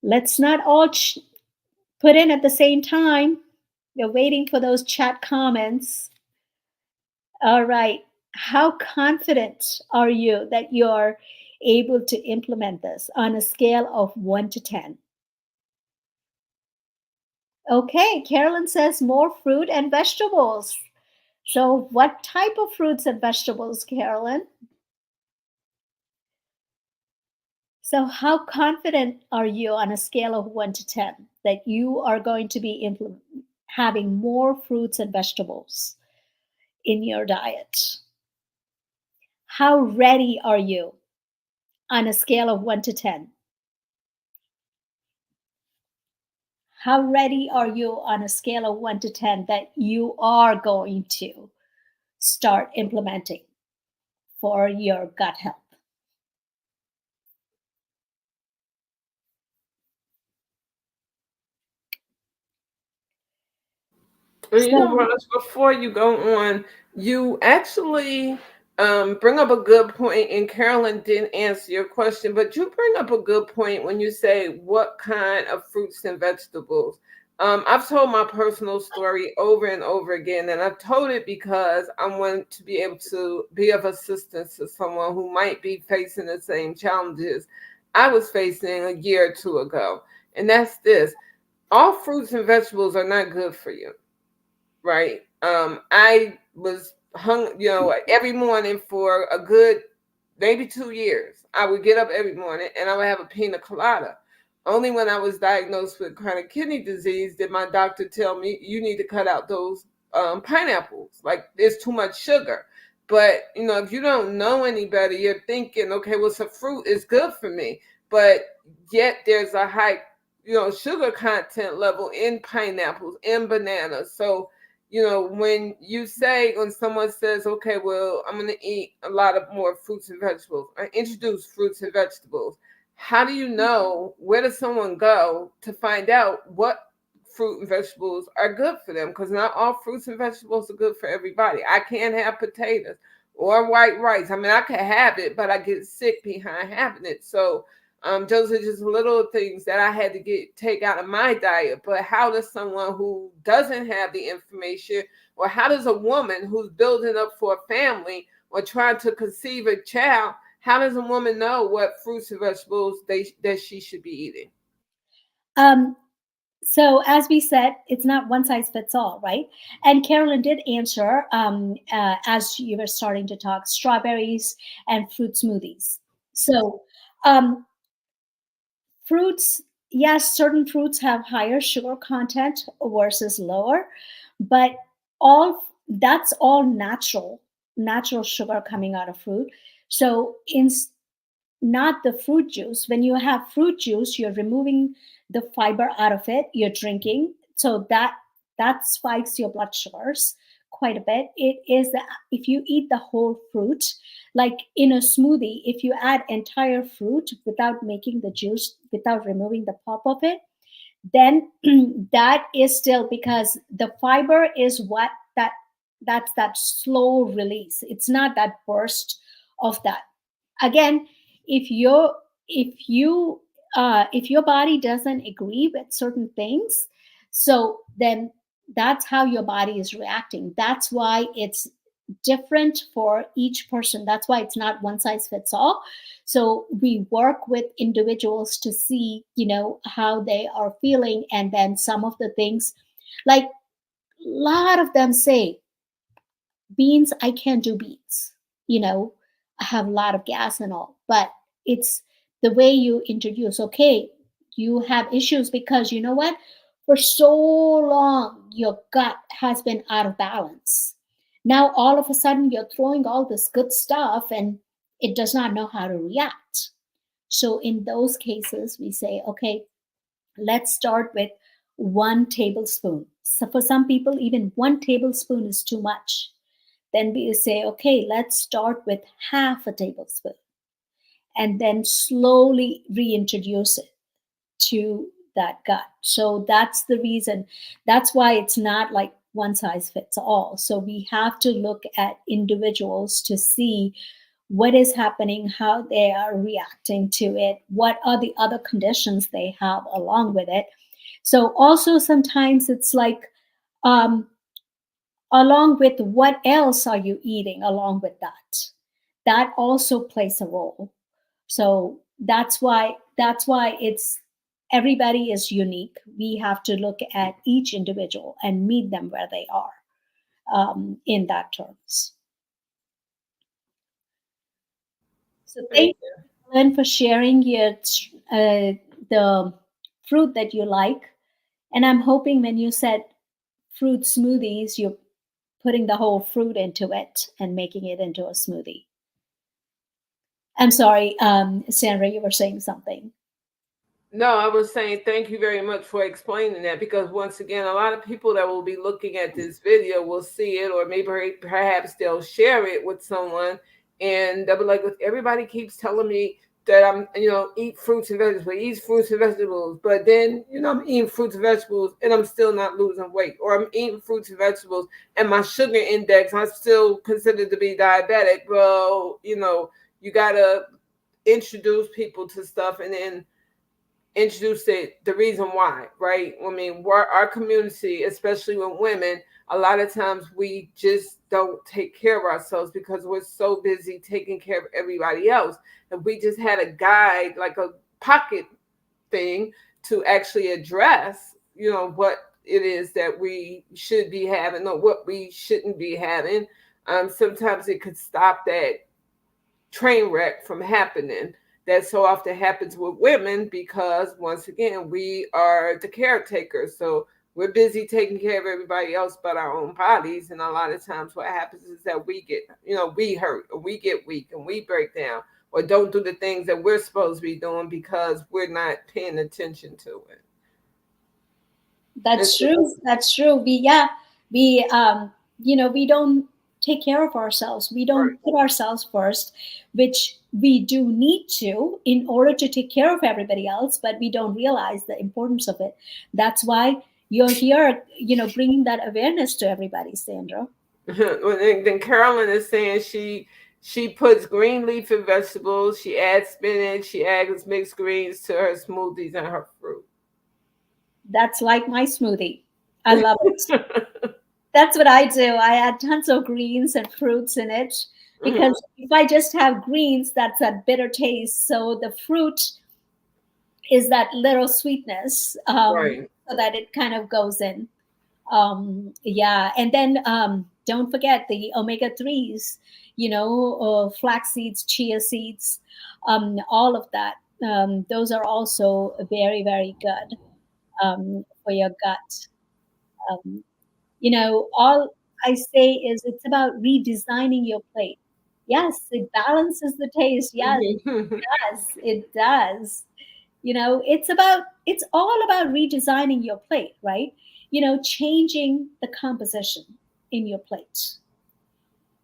Let's not all put in at the same time. You're waiting for those chat comments. All right. How confident are you that you're able to implement this on a scale of 1 to 10? Okay, Carolyn says more fruit and vegetables. So, what type of fruits and vegetables, Carolyn? So, how confident are you on a scale of 1 to 10 that you are going to be having more fruits and vegetables in your diet? How ready are you on a scale of 1 to 10? How ready are you on a scale of 1 to 10 that you are going to start implementing for your gut health? And you know, Raj, before you go on, you actually bring up a good point, and Carolyn didn't answer your question, but you bring up a good point when you say what kind of fruits and vegetables. I've told my personal story over and over again, and I've told it because I want to be able to be of assistance to someone who might be facing the same challenges I was facing a year or two ago. And that's this: all fruits and vegetables are not good for you, right? I was hung, every morning for a good maybe 2 years. I would get up every morning and I would have a pina colada. Only when I was diagnosed with chronic kidney disease did my doctor tell me you need to cut out those pineapples. Like there's too much sugar. But if you don't know any better, you're thinking, okay, well, some fruit is good for me. But yet there's a high, sugar content level in pineapples, in bananas. So when someone says, okay, well, I'm going to eat a lot of more fruits and vegetables, I introduce fruits and vegetables. How do you know, where does someone go to find out what fruit and vegetables are good for them? Because not all fruits and vegetables are good for everybody. I can't have potatoes or white rice. I mean, I can have it, but I get sick behind having it. So those are just little things that I had to take out of my diet. But how does someone who doesn't have the information, or how does a woman who's building up for a family or trying to conceive a child, how does a woman know what fruits and vegetables that she should be eating? So as we said, it's not one size fits all, right? And Carolyn did answer as you were starting to talk, strawberries and fruit smoothies. So fruits, yes, certain fruits have higher sugar content versus lower, but that's all natural natural sugar coming out of fruit. So in not the fruit juice. When you have fruit juice, you're removing the fiber out of it, you're drinking. So that spikes your blood sugars quite a bit. It is that if you eat the whole fruit, like in a smoothie, if you add entire fruit without making the juice, without removing the pulp of it, then that is still because the fiber is what that's that slow release. It's not that burst of that. Again, if you if your body doesn't agree with certain things, so then that's how your body is reacting. That's why it's different for each person. That's why it's not one size fits all. So we work with individuals to see, how they are feeling. And then some of the things, like a lot of them say, beans, I can't do beans. I have a lot of gas and all, but it's the way you introduce. Okay, you have issues because you know what? For so long, your gut has been out of balance. Now, all of a sudden, you're throwing all this good stuff and it does not know how to react. So, in those cases, we say, okay, let's start with 1 tablespoon. So, for some people, even 1 tablespoon is too much. Then we say, okay, let's start with half a tablespoon and then slowly reintroduce it to that gut. So that's the reason. That's why it's not like one size fits all. So we have to look at individuals to see what is happening, how they are reacting to it, what are the other conditions they have along with it. So also sometimes it's like, um, along with what else are you eating along with that also plays a role. So that's why it's everybody is unique. We have to look at each individual and meet them where they are, in that terms. So Thank thank you, Ellen, for sharing the fruit that you like. And I'm hoping when you said fruit smoothies, you're putting the whole fruit into it and making it into a smoothie. I'm sorry, Sandra, you were saying something. No, I was saying thank you very much for explaining that because once again, a lot of people that will be looking at this video will see it, or maybe perhaps they'll share it with someone, and they'll be like, "Look, everybody keeps telling me that I'm, eat fruits and vegetables, eat fruits and vegetables, but then, I'm eating fruits and vegetables and I'm still not losing weight, or I'm eating fruits and vegetables and my sugar index, I'm still considered to be diabetic." Well, you gotta introduce people to stuff and then introduce it the reason why, right? I mean, our community, especially with women, a lot of times we just don't take care of ourselves because we're so busy taking care of everybody else. If we just had a guide, like a pocket thing to actually address, what it is that we should be having or what we shouldn't be having, sometimes it could stop that train wreck from happening that so often happens with women because once again we are the caretakers, so we're busy taking care of everybody else but our own bodies, and a lot of times what happens is that we get, we hurt or we get weak and we break down or don't do the things that we're supposed to be doing because we're not paying attention to it. That's true. That's true. We don't take care of ourselves. We Right. don't put ourselves first, which we do need to in order to take care of everybody else, but we don't realize the importance of it. That's why you're here, bringing that awareness to everybody, Sandra. Well, then Carolyn is saying she puts green leafy vegetables, she adds spinach, she adds mixed greens to her smoothies and her fruit. That's like my smoothie. I love it. That's what I do. I add tons of greens and fruits in it Mhm. because if I just have greens, that's that bitter taste. So the fruit is that little sweetness, Right. so that it kind of goes in. Yeah, and then don't forget the omega 3s. Flax seeds, chia seeds, all of that. Those are also very, very good, for your gut. Um, all. I say is it's about redesigning your plate. Yes, it balances the taste. Yes, yes, it does. It's all about redesigning your plate, right? Changing the composition in your plate.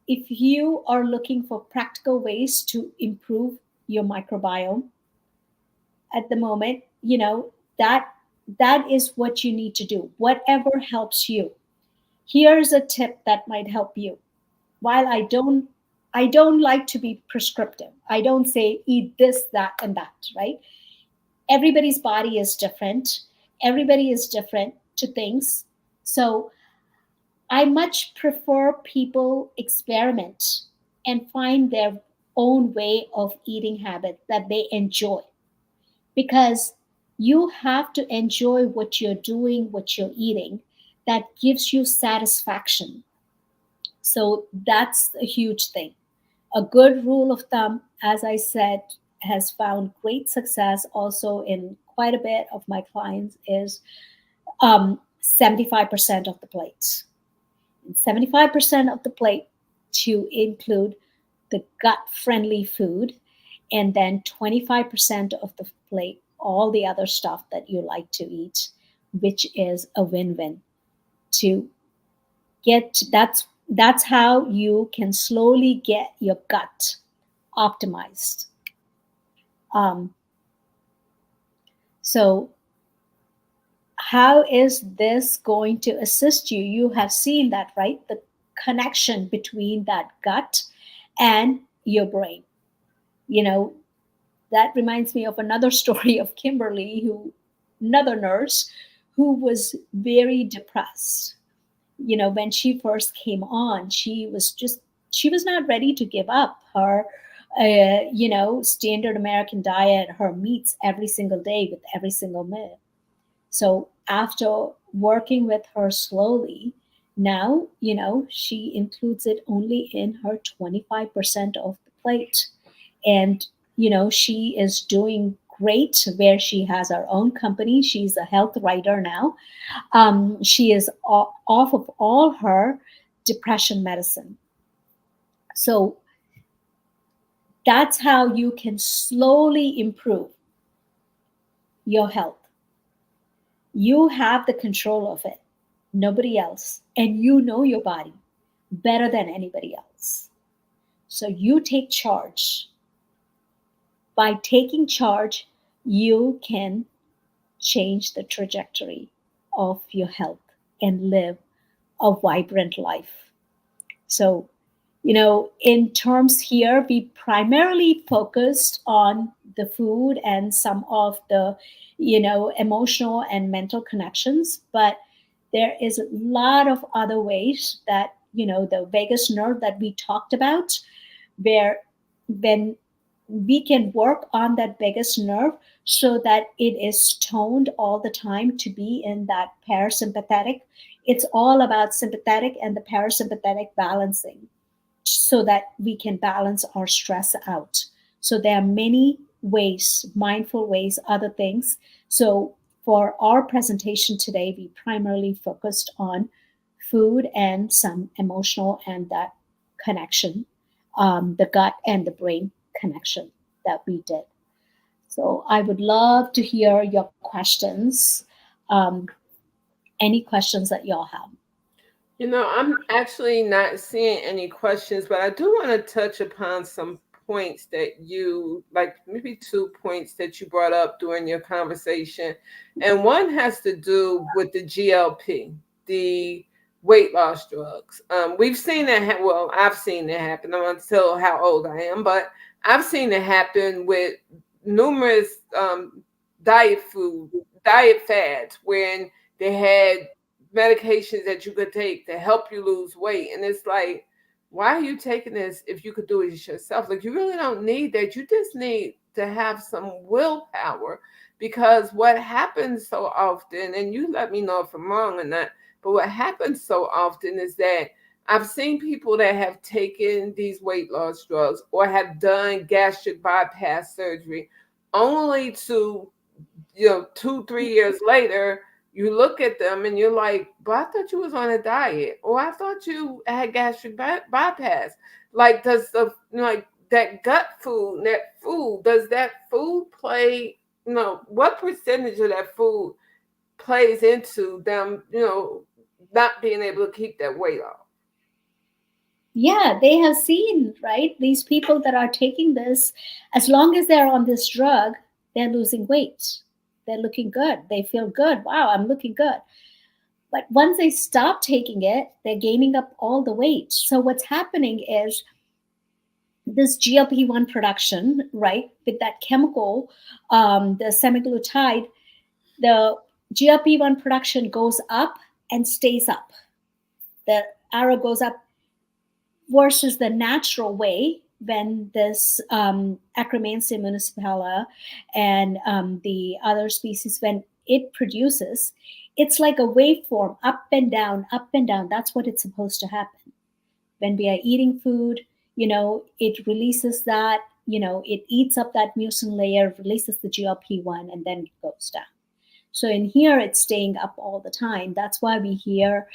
If you are looking for practical ways to improve your microbiome at the moment, that that is what you need to do. Whatever helps you. Here's a tip that might help you. While I don't like to be prescriptive. I don't say eat this, that, and that, right? Everybody's body is different. Everybody is different to things. So I much prefer people experiment and find their own way of eating habit that they enjoy, because you have to enjoy what you're doing, what you're eating, that gives you satisfaction. So that's a huge thing. A good rule of thumb, as I said, has found great success also in quite a bit of my clients is 75% of the plates. 75% of the plate to include the gut friendly food, and then 25% of the plate, all the other stuff that you like to eat, which is a win win. To get that's how you can slowly get your gut optimized. Um, so, how is this going to assist you? You have seen that, right? The connection between that gut and your brain. You know, that reminds me of another story of Kimberly, another nurse who was very depressed. When she first came on, she was not ready to give up her standard American diet, her meats every single day with every single meal. So after working with her slowly, now she includes it only in her 25% of the plate. And she is doing great, where she has her own company. She's a health writer now. She is off of all her depression medicine. So that's how you can slowly improve your health. You have the control of it, nobody else. And you know your body better than anybody else. So you take charge. By taking charge, you can change the trajectory of your health and live a vibrant life. So, in terms here, we primarily focused on the food and some of the, emotional and mental connections, but there is a lot of other ways that, the vagus nerve that we talked about, where when we can work on that vagus nerve so that it is toned all the time to be in that parasympathetic. It's all about sympathetic and the parasympathetic balancing so that we can balance our stress out. So there are many ways, mindful ways, other things. So for our presentation today, we primarily focused on food and some emotional and that connection, the gut and the brain connection that we did. So I would love to hear your questions. Um, any questions that y'all have? I'm actually not seeing any questions, but I do want to touch upon some points that like maybe 2 points that you brought up during your conversation. And one has to do with the GLP, the weight loss drugs. We've seen that, well, I've seen it happen. I'm not tell how old I am, but I've seen it happen with numerous diet fads when they had medications that you could take to help you lose weight. And it's like, why are you taking this if you could do it yourself? Like, you really don't need that. You just need to have some willpower, because what happens so often, and you let me know if I'm wrong or not, but what happens so often is that I've seen people that have taken these weight loss drugs or have done gastric bypass surgery only to 2-3 years later, you look at them and you're like, but I thought you was on a diet, or I thought you had gastric bypass. Like, does the, like, that gut food, that food, does that food play, what percentage of that food plays into them, not being able to keep that weight off? Yeah, they have seen, right? These people that are taking this, as long as they're on this drug, they're losing weight. They're looking good. They feel good. Wow, I'm looking good. But once they stop taking it, they're gaining up all the weight. So what's happening is this GLP-1 production, right, with that chemical, the semaglutide, the GLP-1 production goes up and stays up. The arrow goes up versus the natural way when this Akkermansia municipala and the other species, when it produces, it's like a waveform, up and down, up and down. That's what it's supposed to happen. When we are eating food, it releases that, it eats up that mucin layer, releases the GLP-1, and then it goes down. So in here, it's staying up all the time. That's why we hear,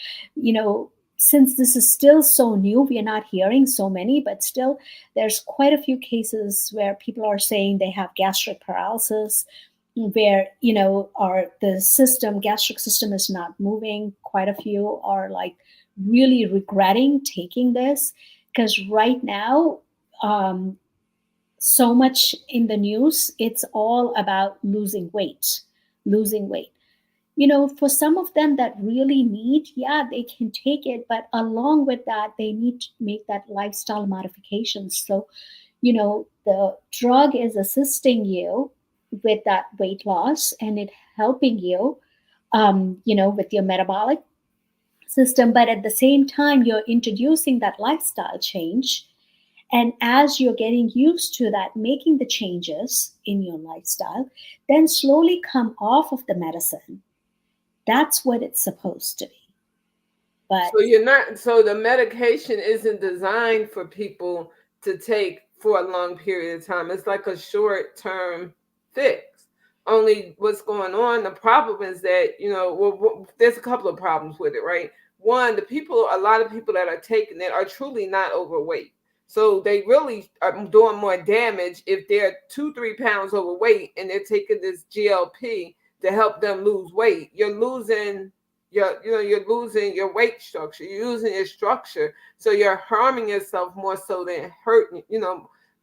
since this is still so new, we are not hearing so many, but still there's quite a few cases where people are saying they have gastric paralysis, where, or the gastric system is not moving. Quite a few are like really regretting taking this, because right now, so much in the news, it's all about losing weight, losing weight. For some of them that really need, yeah, they can take it, but along with that, they need to make that lifestyle modifications. So, the drug is assisting you with that weight loss, and it helping you, with your metabolic system. But at the same time, you're introducing that lifestyle change. And as you're getting used to that, making the changes in your lifestyle, then slowly come off of the medicine. That's what it's supposed to be. But So you're not, so the medication isn't designed for people to take for a long period of time. It's like a short term fix. Only what's going on, the problem is that, there's a couple of problems with it, right? One, a lot of people that are taking it are truly not overweight. So they really are doing more damage if they're 2, 3 pounds overweight and they're taking this GLP to help them lose weight. You're losing your weight structure, you're losing your structure, so you're harming yourself more so than hurting,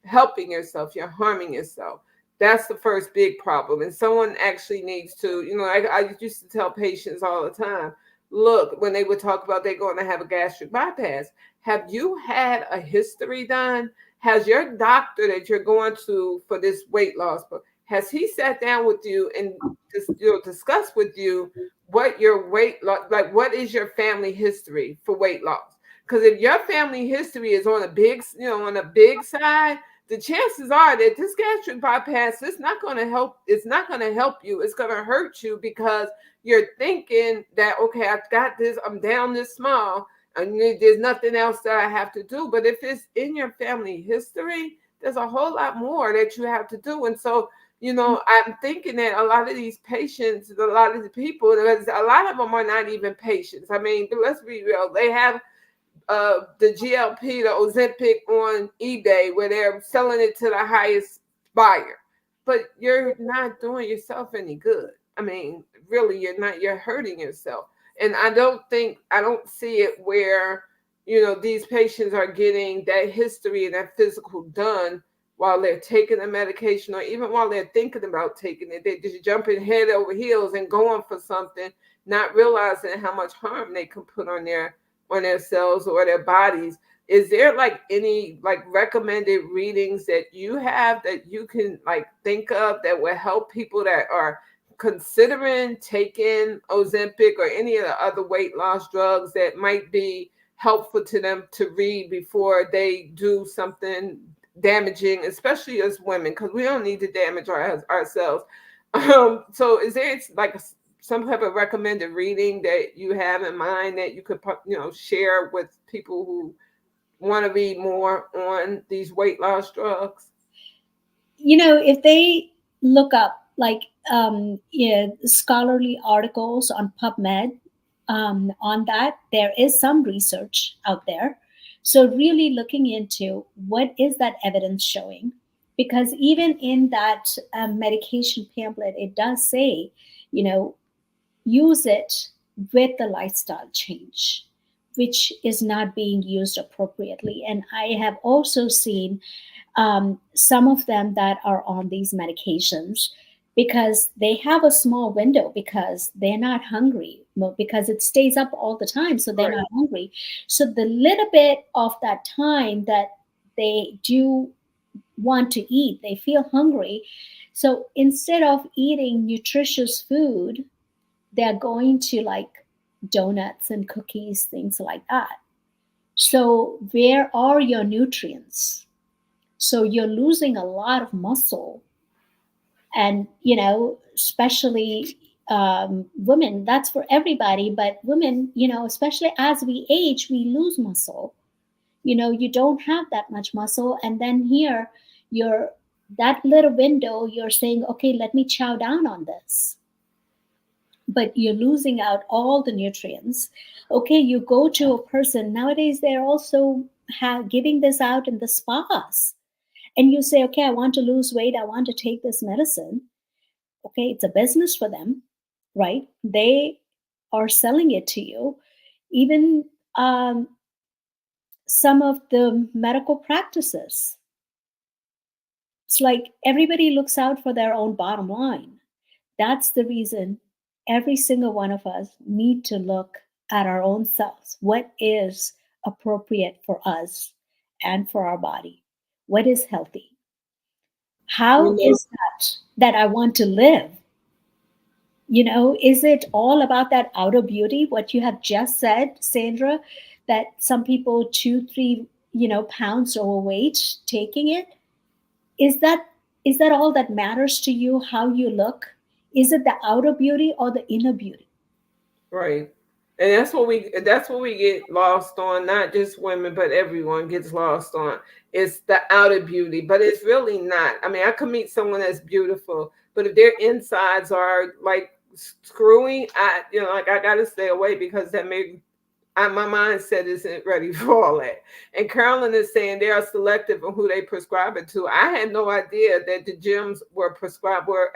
helping yourself. You're harming yourself. That's the first big problem. And someone actually needs to, I used to tell patients all the time, look, when they would talk about they're going to have a gastric bypass, have you had a history done? Has your doctor that you're going to for this weight loss, has he sat down with you and just, discuss with you what your weight loss, like what is your family history for weight loss? Because if your family history is on a big, on a big side, the chances are that this gastric bypass is not going to help. It's not going to help you. It's going to hurt you because you're thinking that, okay, I've got this, I'm down this small, and there's nothing else that I have to do. But if it's in your family history, there's a whole lot more that you have to do. And so, I'm thinking that a lot of these patients, a lot of the people, a lot of them are not even patients. I mean, let's be real. They have the GLP, the Ozempic on eBay where they're selling it to the highest buyer. But you're not doing yourself any good. I mean, really, you're hurting yourself. And I don't see it where, these patients are getting that history and that physical done while they're taking the medication, or even while they're thinking about taking it. They're just jumping head over heels and going for something, not realizing how much harm they can put on their cells or their bodies. Is there like any like recommended readings that you have that you can like think of that will help people that are considering taking Ozempic or any of the other weight loss drugs that might be helpful to them to read before they do something damaging, especially as women, because we don't need to damage ourselves. So is there like some type of recommended reading that you have in mind that you could, share with people who want to read more on these weight loss drugs? if they look up like yeah, scholarly articles on PubMed on that. There is some research out there. So, really looking into what is that evidence showing. Because even in that medication pamphlet, it does say, you know, use it with the lifestyle change, which is not being used appropriately. And I have also seen some of them that are on these medications because they have a small window because they're not hungry, because it stays up all the time, so they're Right. not hungry. So the little bit of that time that they do want to eat, they feel hungry. So instead of eating nutritious food, they're going to like donuts and cookies, things like that. So where are your nutrients? So you're losing a lot of muscle. And, you know, especially women, that's for everybody, but women, you know, especially as we age, we lose muscle. You know, you don't have that much muscle. And then here, you're that little window, you're saying, okay, let me chow down on this, but you're losing out all the nutrients. Okay, you go to a person nowadays, they're also giving this out in the spas, and you say, okay, I want to lose weight, I want to take this medicine. Okay, it's a business for them, right? They are selling it to you. Even some of the medical practices, it's like everybody looks out for their own bottom line. That's the reason every single one of us need to look at our own selves. What is appropriate for us and for our body? What is healthy? You How know, is that I want to live? You know, is it all about that outer beauty? What you have just said, Sandra, that some people 2, 3, pounds overweight taking it. Is that is that all that matters to you? How you look? Is it the outer beauty or the inner beauty? right. And that's what we get lost on, not just women, but everyone gets lost on. It's the outer beauty, but it's really not. I mean, I could meet someone that's beautiful, but if their insides are like screwy, like I gotta stay away because that may my mindset isn't ready for all that. And Carolyn is saying they are selective on who they prescribe it to. I had no idea that the gyms were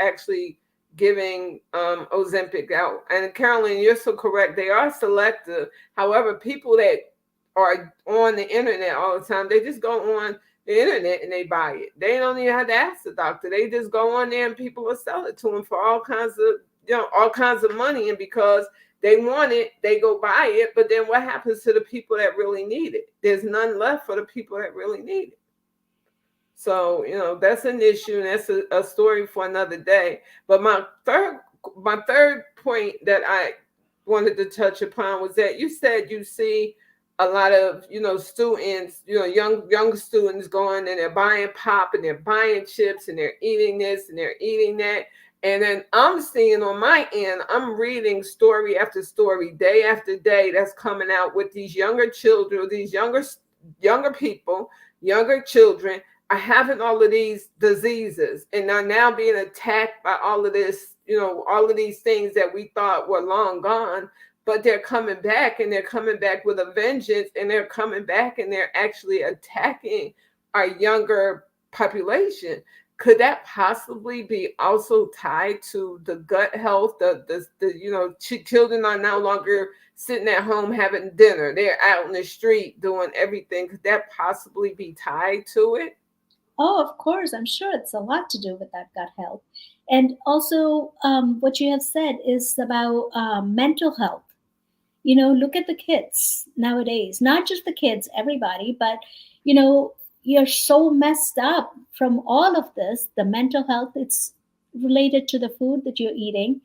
actually giving Ozempic out. And Carolyn, you're so correct. They are selective. However, people that are on the internet all the time, they just go on the internet and they buy it. They don't even have to ask the doctor. They just go on there and people will sell it to them for all kinds of money. And because they want it, they go buy it. But then what happens to the people that really need it? There's none left for the people that really need it. So, that's an issue, and that's a story for another day. But my third point that I wanted to touch upon was that you said you see a lot of students, young students going and they're buying pop and they're buying chips and they're eating this and they're eating that. And then I'm seeing on my end, I'm reading story after story, day after day, that's coming out with these younger children, these younger people, younger children are having all of these diseases and are now being attacked by all of this, all of these things that we thought were long gone, but they're coming back and they're coming back with a vengeance, and they're coming back and they're actually attacking our younger population. Could that possibly be also tied to the gut health? Children are no longer sitting at home having dinner. They're out in the street doing everything. Could that possibly be tied to it? Oh, of course, I'm sure it's a lot to do with that gut health. And also, what you have said is about mental health. You know, look at the kids nowadays, not just the kids, everybody, but, you know, you're so messed up from all of this. The mental health, it's related to the food that you're eating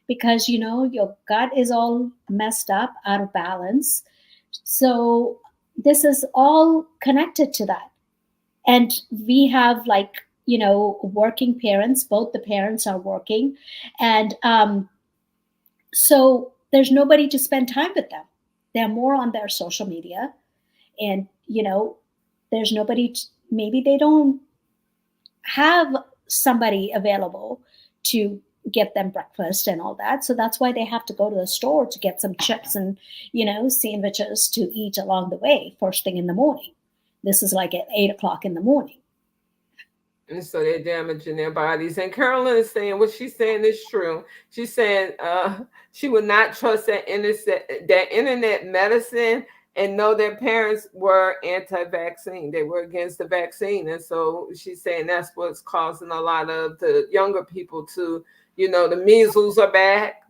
because, you know, your gut is all messed up, out of balance. So, this is all connected to that. And we have like, you know, working parents, both the parents are working. And so there's nobody to spend time with them. They're more on their social media. And, you know, there's nobody, maybe they don't have somebody available to get them breakfast and all that. So that's why they have to go to the store to get some chips and, sandwiches to eat along the way, first thing in the morning. This is like at 8 o'clock in the morning. And so they're damaging their bodies. And Carolyn is saying what she's saying is true. She's saying she would not trust that internet medicine, and know their parents were anti-vaccine. They were against the vaccine. And so she's saying that's what's causing a lot of the younger people to, the measles are back.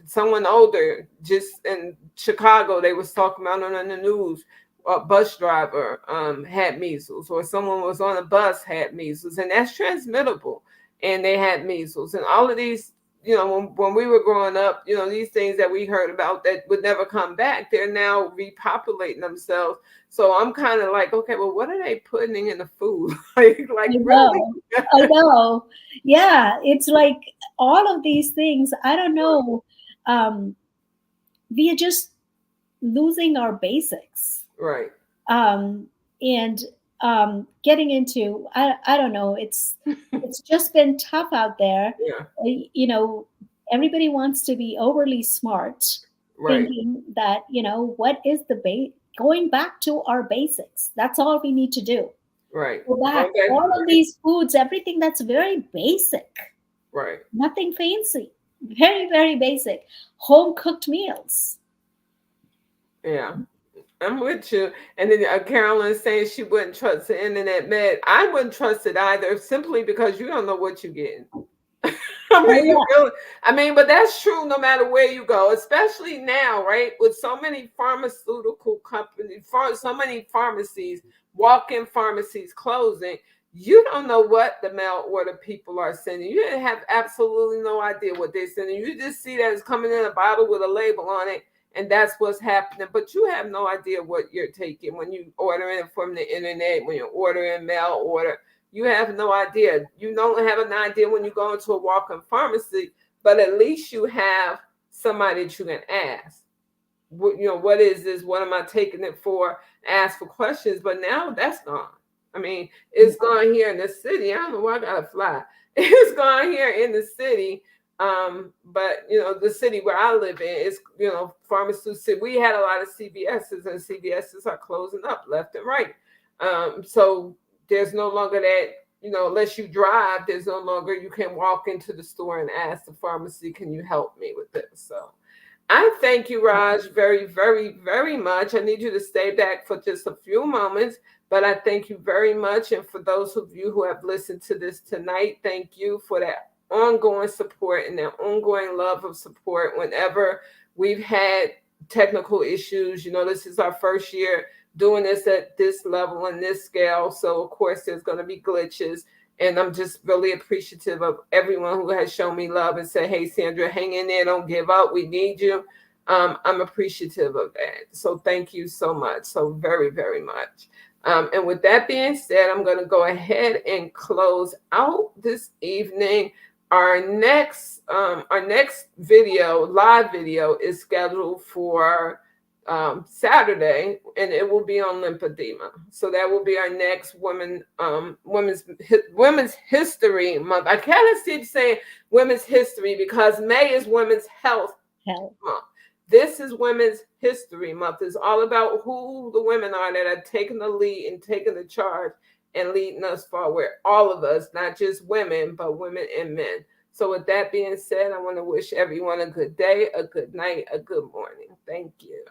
Someone older, just in Chicago, they was talking about on the news, a bus driver had measles, or someone was on a bus had measles, and that's transmittable, and they had measles. And all of these, when we were growing up, these things that we heard about that would never come back, they're now repopulating themselves. So I'm kind of like, okay, well, what are they putting in the food? like really? I know. Yeah, it's like all of these things. I don't know. We are just losing our basics. Right. And getting into, I don't know, it's just been tough out there. Yeah. Everybody wants to be overly smart, right. thinking that, what is the going back to our basics. That's all we need to do. Right. Go back. Okay. All of these foods, everything that's very basic. Right. Nothing fancy. Very, very basic. Home cooked meals. Yeah. I'm with you. And then Carolyn's saying she wouldn't trust the internet med. I wouldn't trust it either, simply because you don't know what you're getting. But that's true no matter where you go, especially now, right? With so many pharmaceutical companies, so many pharmacies, walk-in pharmacies closing, you don't know what the mail order people are sending. You have absolutely no idea what they're sending. You just see that it's coming in a bottle with a label on it, and that's what's happening. But you have no idea what you're taking when you order it from the internet, when you're ordering mail order. You have no idea. You don't have an idea when you go into a walk-in pharmacy, but at least you have somebody that you can ask. What is this? What am I taking it for? Ask for questions. But now that's gone. It's gone here in the city. I don't know why I gotta fly. It's gone here in the city. But the city where I live in is, pharmaceutical. We had a lot of CVSs, and CVSs are closing up left and right. So there's no longer that, unless you drive, there's no longer, you can walk into the store and ask the pharmacy, can you help me with this? So I thank you, Raj, very, very, very much. I need you to stay back for just a few moments, but I thank you very much. And for those of you who have listened to this tonight, thank you for that ongoing support and that ongoing love of support whenever we've had technical issues. This is our first year doing this at this level and this scale. So of course there's going to be glitches, and I'm just really appreciative of everyone who has shown me love and said, hey, Sandra, hang in there. Don't give up. We need you. I'm appreciative of that. So thank you so much. So very, very much. And with that being said, I'm going to go ahead and close out this evening. Our next video, live video, is scheduled for Saturday, and it will be on lymphedema. So that will be our next Women's History Month. I kind of keep saying Women's History because May is Women's Health Month. This is Women's History Month. It's all about who the women are that are taking the lead and taking the charge and leading us forward. All of us, not just women, but women and men. So with that being said, I want to wish everyone a good day, a good night, a good morning. Thank you.